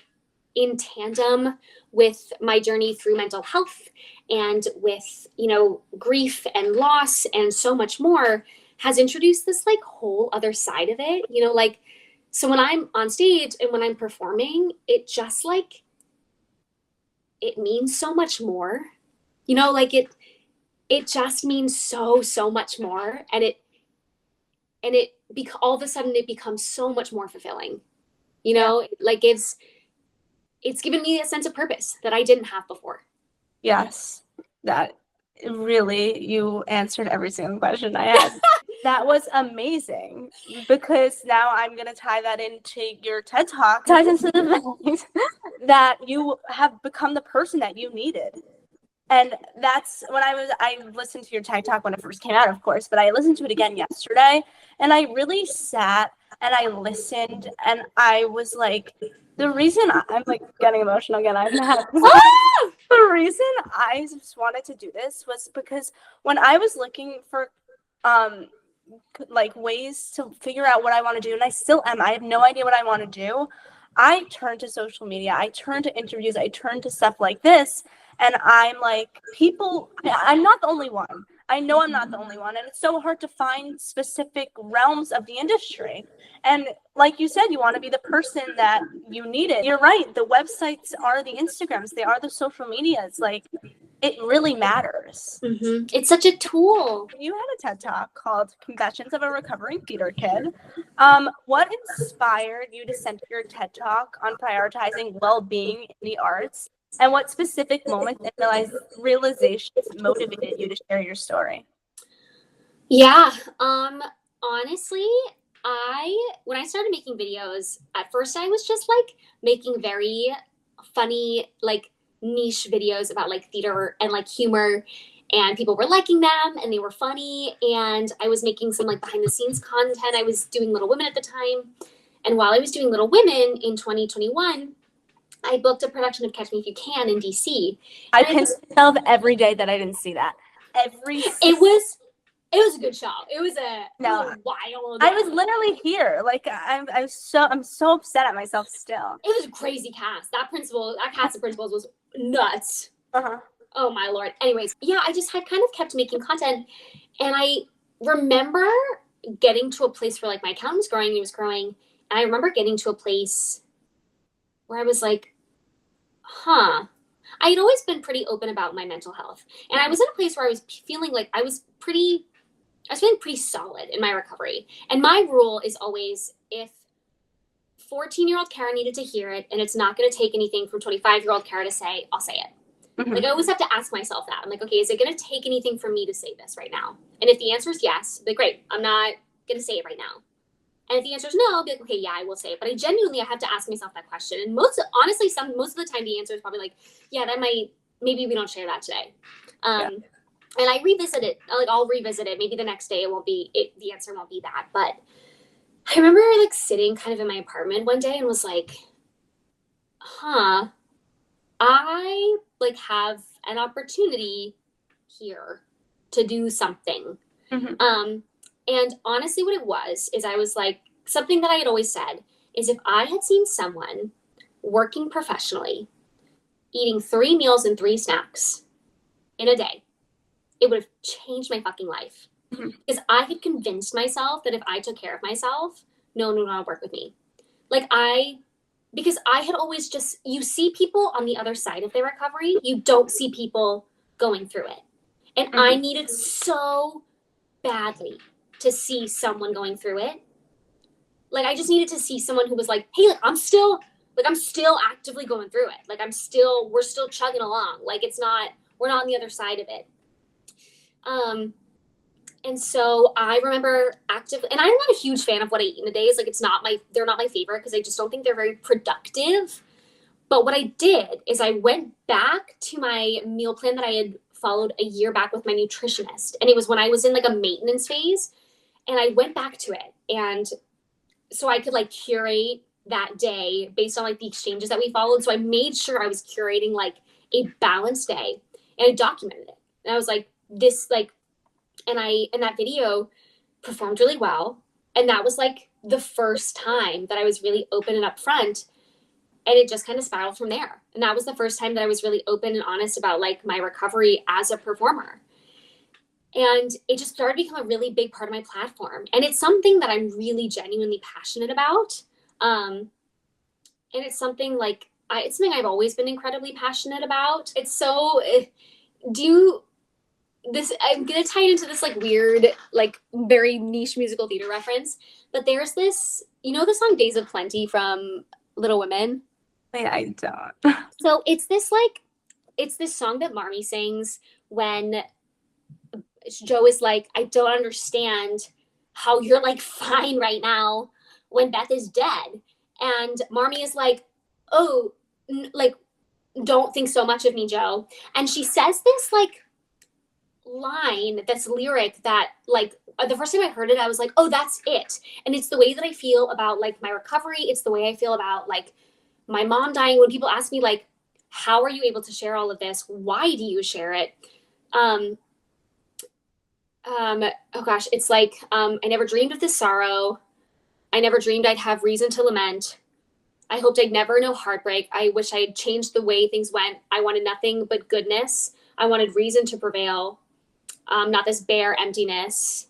in tandem with my journey through mental health and with, you know, grief and loss and so much more, has introduced this like whole other side of it. You know, like, so when I'm on stage and when I'm performing, it just like, it means so much more, you know, like it just means so much more. And all of a sudden it becomes so much more fulfilling, you know. Yeah. Like it's given me a sense of purpose that I didn't have before. Yes, that really, you answered every single question I had. That was amazing, because now I'm going to tie that into your TED Talk, ties into the fact that you have become the person that you needed. And that's when I listened to your TED Talk when it first came out, of course, but I listened to it again yesterday, and I really sat and I listened, and I was like, the reason I'm like getting emotional again, I'm not. The reason I just wanted to do this was because when I was looking for like ways to figure out what I want to do, and I still am. I have no idea what I want to do. I turn to social media, I turn to interviews, I turn to stuff like this, and I'm like, I'm not the only one. I know I'm not the only one, and it's so hard to find specific realms of the industry. And like you said, you want to be the person that you need it. You're right. The websites are the Instagrams, they are the social medias. Like, it really matters. Mm-hmm. It's such a tool. You had a TED Talk called Confessions of a Recovering Theater Kid. What inspired you to center your TED Talk on prioritizing well-being in the arts? And what specific moments and realizations motivated you to share your story? Yeah. Honestly, when I started making videos, at first I was just like making very funny, like niche videos about like theater and like humor, and people were liking them and they were funny, and I was making some like behind the scenes content. I was doing Little Women at the time, and while I was doing Little Women in 2021, I booked a production of Catch Me If You Can in DC. I pinch myself every day that I didn't see that. It was a good show. It was wild. I was literally here. Like, I'm so upset at myself still. It was a crazy cast. That cast of principals was nuts. Uh-huh. Oh my Lord. Anyways, yeah, I just had kind of kept making content, and I remember getting to a place where like my account was growing, it was growing, and I remember getting to a place where I was like, I had always been pretty open about my mental health, and I was in a place where I was feeling like I was feeling pretty solid in my recovery. And my rule is always, if 14-year-old Cara needed to hear it, and it's not going to take anything from 25-year-old Cara to say, I'll say it. Mm-hmm. Like, I always have to ask myself that. I'm like, okay, is it going to take anything for me to say this right now? And if the answer is yes, I'll be like, great, I'm not going to say it right now. And if the answer is no, I'll be like, okay, yeah, I will say it. But I have to ask myself that question. And most of the time, the answer is probably like, yeah, maybe we don't share that today. And I revisit it. I'll revisit it. Maybe the next day the answer won't be that. But I remember like sitting kind of in my apartment one day and was like, I like have an opportunity here to do something. Mm-hmm. And honestly, what it was is I was like, something that I had always said is, if I had seen someone working professionally, eating 3 meals and 3 snacks in a day, it would have changed my fucking life. Mm-hmm. Because I had convinced myself that if I took care of myself, no one would want to work with me. Because I had always you see people on the other side of their recovery, you don't see people going through it. And mm-hmm. I needed so badly to see someone going through it. Like, I just needed to see someone who was like, hey, like, I'm still actively going through it. Like, we're still chugging along. Like, we're not on the other side of it. And so I remember and I'm not a huge fan of what I eat in a day. It's like, they're not my favorite, because I just don't think they're very productive. But what I did is I went back to my meal plan that I had followed a year back with my nutritionist. And it was when I was in like a maintenance phase, and I went back to it. And so I could like curate that day based on like the exchanges that we followed. So I made sure I was curating like a balanced day, and I documented it. And I was like, and that video performed really well. And that was like the first time that I was really open and upfront, and it just kind of spiraled from there. And that was the first time that I was really open and honest about like my recovery as a performer. And it just started to become a really big part of my platform. And it's something that I'm really genuinely passionate about. And it's something I've always been incredibly passionate about. I'm going to tie it into this like weird, like very niche musical theater reference. But there's this, the song Days of Plenty from Little Women? I don't. So it's this song that Marmee sings when Joe is like, I don't understand how you're like fine right now when Beth is dead. And Marmee is like, oh, like, don't think so much of me, Joe. And she says this like line, that's lyric that like the first time I heard it, I was like, oh, that's it. And it's the way that I feel about like my recovery. It's the way I feel about like my mom dying. When people ask me like, how are you able to share all of this? Why do you share it? Oh gosh, it's like, I never dreamed of this sorrow. I never dreamed I'd have reason to lament. I hoped I'd never know heartbreak. I wish I had changed the way things went. I wanted nothing but goodness. I wanted reason to prevail, not this bare emptiness.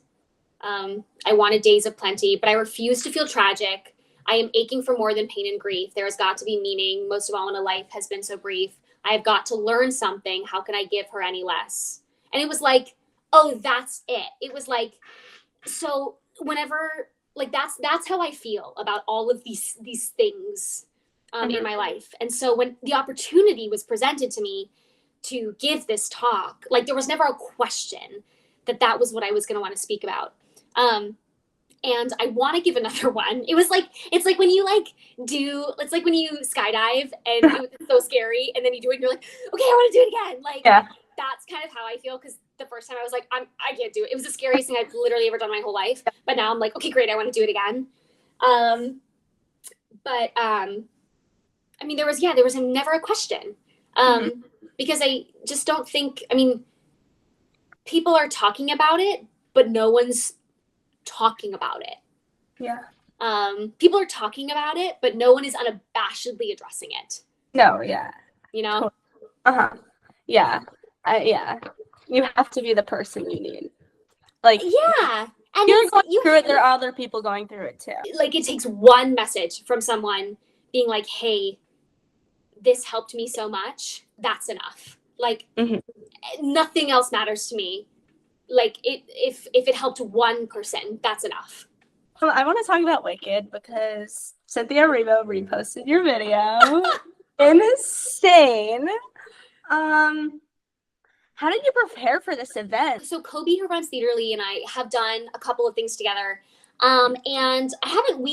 I wanted days of plenty, but I refuse to feel tragic. I am aching for more than pain and grief. There has got to be meaning, most of all when a life has been so brief. I have got to learn something. How can I give her any less? And it was like, oh, that's it. It was like, so whenever, like, that's how I feel about all of these things in my life. And so when the opportunity was presented to me to give this talk, like, there was never a question that that was what I was going to want to speak about. And I want to give another one. It was like, it's like when you it's like when you skydive and it's so scary and then you do it and you're like, okay, I want to do it again. Like, Yeah. that's kind of how I feel. Cause the first time I was like, I can't do it. It was the scariest thing I've literally ever done my whole life. But now I'm like, okay, great. I want to do it again. I mean, there was never a question. Because I just don't think, I mean, people are talking about it, but no one's talking about it. Yeah. People are talking about it, but no one is unabashedly addressing it. No, yeah. You know? Uh-huh. Yeah. Yeah. You have to be the person you need. Like, yeah. And you're going through it, there are other people going through it too. Like, it takes one message from someone being like, hey, this helped me so much. That's enough. Like, nothing else matters to me. Like, if it helped one person, that's enough. Well, I want to talk about Wicked because Cynthia Erivo reposted your video. Insane. How did you prepare for this event? So Kobe, who runs Theaterly, and I have done a couple of things together. And I haven't,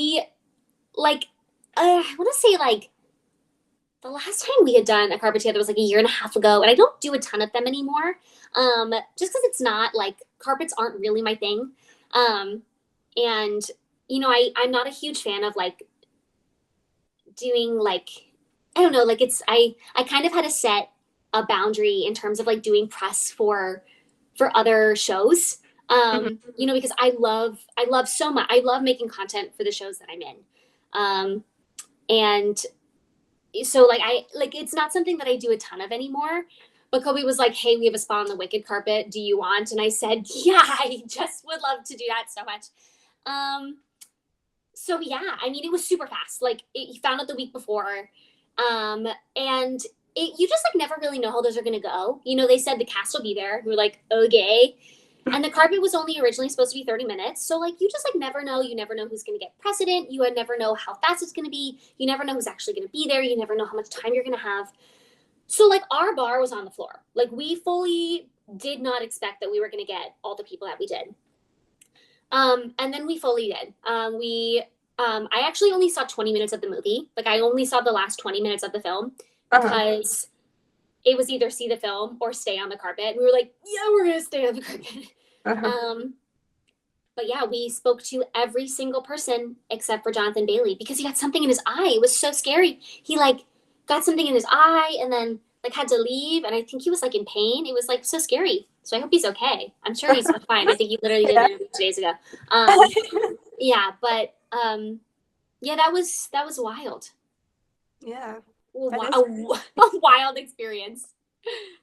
I want to say, like, the last time we had done a carpet together was like a year and a half ago, and I don't do a ton of them anymore. Just because it's not, like, carpets aren't really my thing. And, you know, I'm not a huge fan of, like, doing, like, I don't know, like, I kind of had to set a boundary in terms of, like, doing press for other shows. You know, because I love so much. I love making content for the shows that I'm in. And so, like, it's not something that I do a ton of anymore. But Kobe was like, hey, we have a spot on the Wicked carpet. Do you want? And I said, yeah, I just would love to do that so much. So yeah, I mean, it was super fast. Like, he found out the week before. And you just, like, never really know how those are going to go. You know, they said the cast will be there. We were like, okay. And the carpet was only originally supposed to be 30 minutes. So, like, you just, like, never know. You never know who's going to get precedent. You never know how fast it's going to be. You never know who's actually going to be there. You never know how much time you're going to have. So, like, our bar was on the floor. Like, we fully did not expect that we were going to get all the people that we did. And then we fully did. I actually only saw 20 minutes of the movie. Like, I only saw the last 20 minutes of the film because it was either see the film or stay on the carpet. We were like, yeah, we're going to stay on the carpet. But yeah, we spoke to every single person except for Jonathan Bailey because he got something in his eye. It was so scary. He, like, got something in his eye and then, like, had to leave. And I think he was, like, in pain. It was, like, so scary. So I hope he's okay. I'm sure he's fine. I think he literally did an interview 2 days ago. Yeah, but yeah, that was wild. Yeah. A wild experience.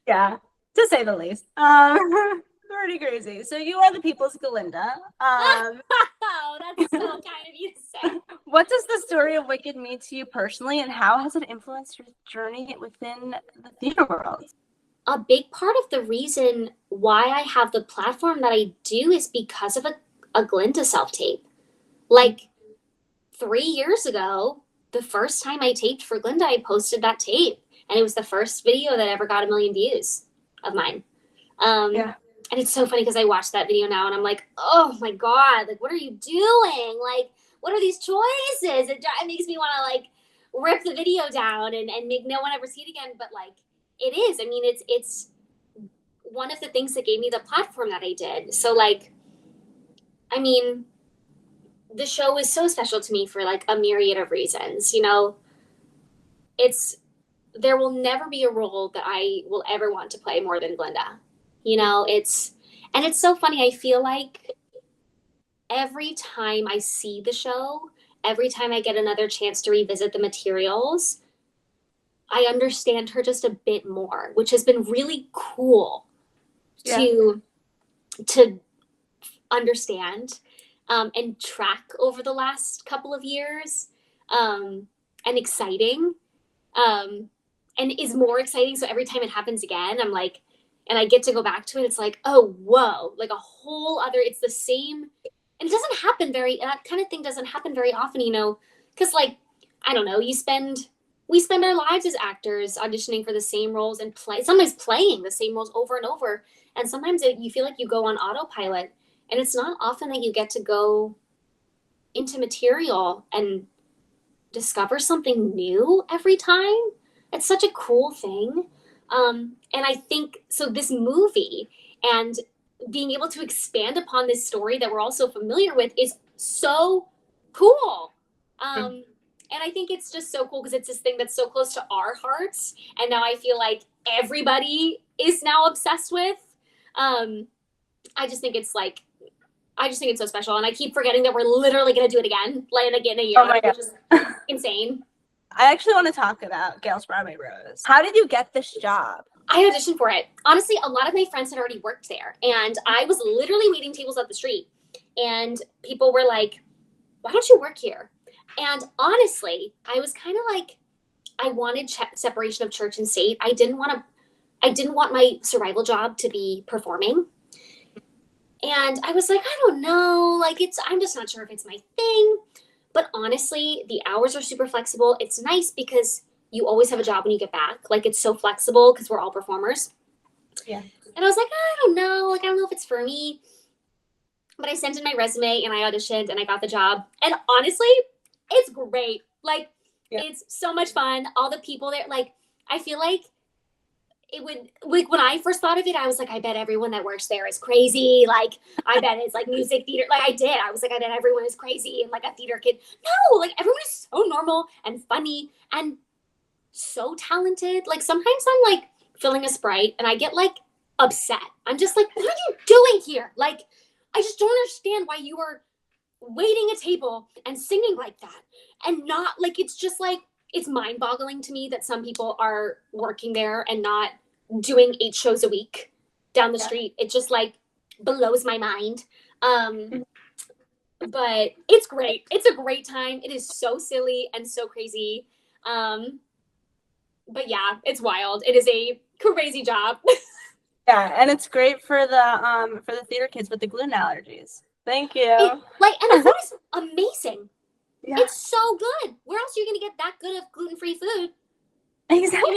Yeah, to say the least. Pretty crazy. So you are the people's Galinda. Oh, that's so kind of you to say. What does the story of Wicked mean to you personally, and how has it influenced your journey within the theater world? A big part of the reason why I have the platform that I do is because of a Glinda self-tape. Like, 3 years ago, the first time I taped for Glinda, I posted that tape. And it was the first video that ever got 1 million views of mine. Yeah. And it's so funny because I watched that video now and I'm like, oh my God, like, what are you doing? Like, what are these choices? It makes me want to, like, rip the video down and make no one ever see it again. But, like, it is. I mean, it's one of the things that gave me the platform that I did. So, like, I mean, the show is so special to me for, like, a myriad of reasons. You know, there will never be a role that I will ever want to play more than Glinda. You know, And it's so funny. I feel like every time I see the show, every time I get another chance to revisit the materials, I understand her just a bit more, which has been really cool Yeah. to understand and track over the last couple of years, and exciting, and is more exciting. So every time it happens again, I'm like, and I get to go back to it, it's like, oh, whoa, like a whole other, it's the same. And it doesn't happen that kind of thing doesn't happen very often, because like, I don't know, we spend our lives as actors auditioning for the same roles and sometimes playing the same roles over and over. And sometimes you feel like you go on autopilot, and it's not often that you get to go into material and discover something new every time. It's such a cool thing. And I think so this movie and being able to expand upon this story that we're all so familiar with is so cool. And I think it's just so cool because it's this thing that's so close to our hearts. And now I feel like everybody is now obsessed with. I just think it's so special. And I keep forgetting that we're literally going to do it again, like again in a year, Oh my God. which is insane. I actually want to talk about Gail's Broadway Rose. How did you get this job? I auditioned for it. Honestly, a lot of my friends had already worked there, and I was literally waiting tables up the street, and people were like, why don't you work here? And honestly, I was kind of like, I wanted separation of church and state. I didn't want my survival job to be performing. And I was like, I don't know, like I'm just not sure if it's my thing. But honestly, the hours are super flexible. It's nice because you always have a job when you get back. Like, it's so flexible because we're all performers. Yeah. And I was like, I don't know. Like, I don't know if it's for me. But I sent in my resume and I auditioned and I got the job. And honestly, it's great. Like, It's so much fun. All the people there, like, I feel like it would, like, when I first thought of it, I was like, I bet everyone that works there is crazy. Like, I bet it's like music theater. Like, I was like, I bet everyone is crazy and like a theater kid. No, like, everyone is so normal and funny and so talented. Like, sometimes I'm like filling a Sprite and I get like upset. I'm just like, what are you doing here? Like, I just don't understand why you are waiting a table and singing like that. And not like, it's just like, it's mind boggling to me that some people are working there and not doing 8 shows a week down the street. It just like blows my mind. But it's great. It's a great time. It is so silly and so crazy. But yeah, it's wild. It is a crazy job. Yeah, and it's great for the theater kids with the gluten allergies. Thank you. And the food is amazing. Yeah. It's so good. Where else are you going to get that good of gluten-free food? Exactly.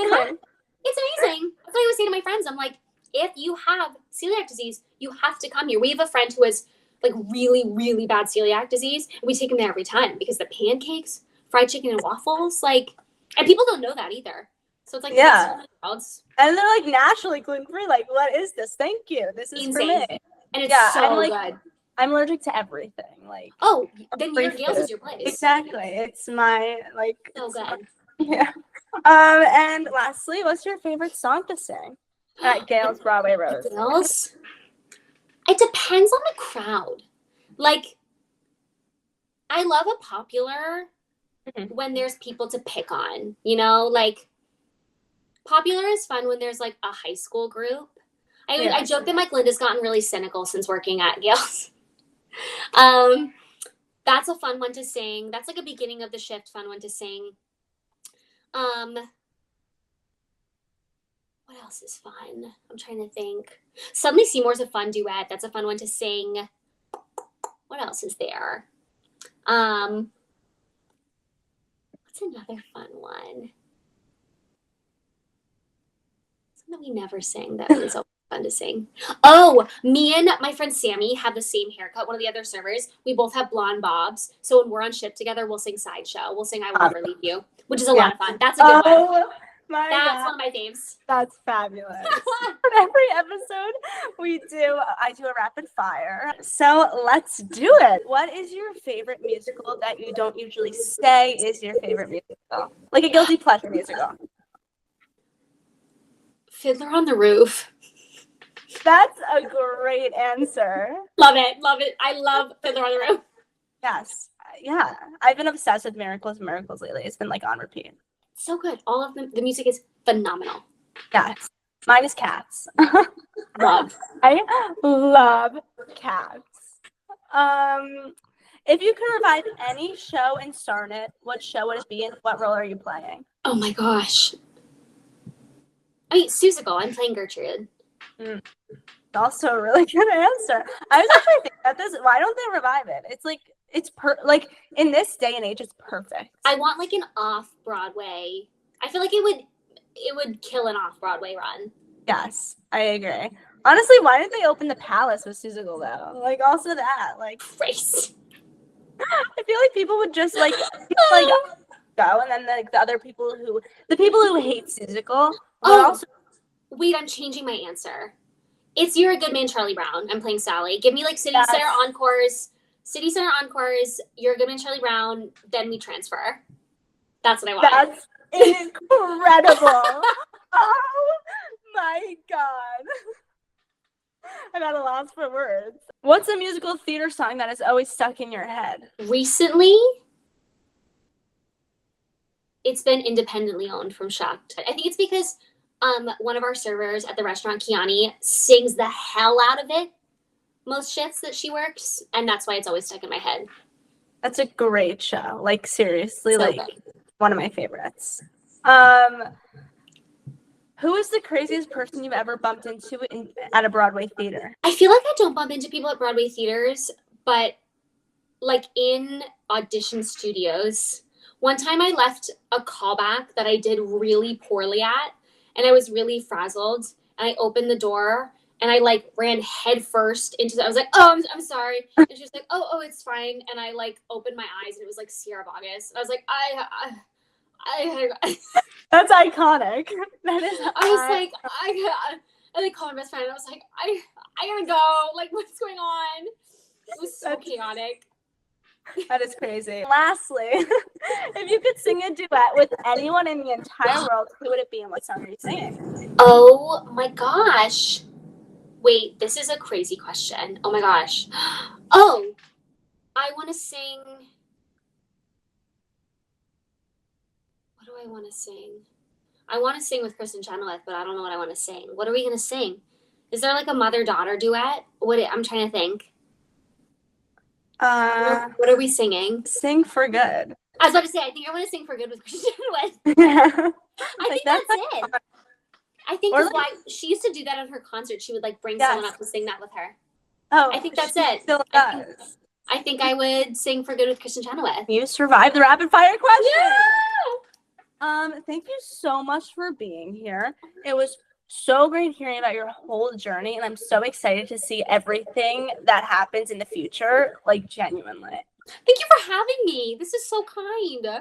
It's amazing. That's what I always say to my friends. I'm like, if you have celiac disease, you have to come here. We have a friend who has like really, really bad celiac disease, and we take him there every time because the pancakes, fried chicken, and waffles, like, and people don't know that either. So it's like, yeah. And they're like naturally gluten-free. Like, what is this? Thank you. This is insane. For me. And it's so good. I'm allergic to everything. Like, oh, then your Gail's is your place. Exactly. It's my like. So good. Yeah. And lastly, what's your favorite song to sing at Gail's Broadway Rose? Gail's? It depends on the crowd. Like, I love a popular when there's people to pick on. Like, popular is fun when there's like a high school group. I joke that Mike Linda's gotten really cynical since working at Gail's. That's a fun one to sing. That's like a beginning of the shift fun one to sing. What else is fun? I'm trying to think. Suddenly Seymour's a fun duet. That's a fun one to sing. What else is there? What's another fun one? Something we never sing that is so fun to sing. Oh, me and my friend Sammy have the same haircut. One of the other servers. We both have blonde bobs. So when we're on shift together, we'll sing Sideshow. We'll sing I Will Never Leave You, which is a lot of fun. That's a good one. That's one of my faves. That's fabulous. On every episode I do a rapid fire. So let's do it. What is your favorite musical that you don't usually say is your favorite musical? Like a guilty pleasure musical. Fiddler on the Roof. That's a great answer. Love it. Love it. I love Fiddler on the Roof. Yes. Yeah. I've been obsessed with Miracles lately. It's been like on repeat. So good. All of the music is phenomenal. Yes. Mine is Cats. Love. I love Cats. If you could revive any show and star in it, what show would it be and what role are you playing? Oh my gosh. I mean, Seussical. I'm playing Gertrude. Also a really good answer. I was actually thinking about this. Why don't they revive it? It's like like in this day and age, it's perfect. I want like an off-Broadway. I feel like it would kill an off-Broadway run. Yes, I agree. Honestly, why didn't they open the Palace with Seussical though? Like also that, like Christ. I feel like people would just like go, and then like the people who hate Seussical would also. Wait, I'm changing my answer. It's You're a Good Man, Charlie Brown. I'm playing Sally. Give me like City Center Encores, You're a Good Man, Charlie Brown, then we transfer. That's what I want. That's incredible. Oh my God. I'm at a loss for words. What's a musical theater song that has always stuck in your head? Recently, it's been independently owned from Shocked. I think it's because one of our servers at the restaurant, Kiani, sings the hell out of it most shifts that she works, and that's why it's always stuck in my head. That's a great show. Like seriously, So like good. One of my favorites. Who is the craziest person you've ever bumped into at a Broadway theater? I feel like I don't bump into people at Broadway theaters, but like in audition studios. One time I left a callback that I did really poorly at, and I was really frazzled, and I opened the door and I like ran head first into I was like, oh, I'm sorry. And she was like, oh, it's fine. And I like opened my eyes and it was like Sierra Boggess. And I was like, I That's iconic. That is. I was like, and I called my best friend and I was like, I gotta go. Like, what's going on? It was so chaotic. That is crazy. Lastly, if you could sing a duet with anyone in the entire world, who would it be and what song are you singing? Oh my gosh. Wait, this is a crazy question. Oh my gosh. Oh, I want to sing. What do I want to sing? I want to sing with Kristen Chenoweth, but I don't know what I want to sing. What are we going to sing? Is there like a mother-daughter duet? I'm trying to think. What are we singing? Sing for Good. I was about to say, I think I want to sing for Good with Kristen Chenoweth. I think that's it. I think that's why she used to do that on her concert. She would like bring someone up to sing that with her. Oh, I think that's it. Still does. I think I would sing for Good with Kristen Chenoweth. You survived the rapid fire question. Yeah! Thank you so much for being here. It was so great hearing about your whole journey, and I'm so excited to see everything that happens in the future, like genuinely. Thank you for having me. This is so kind.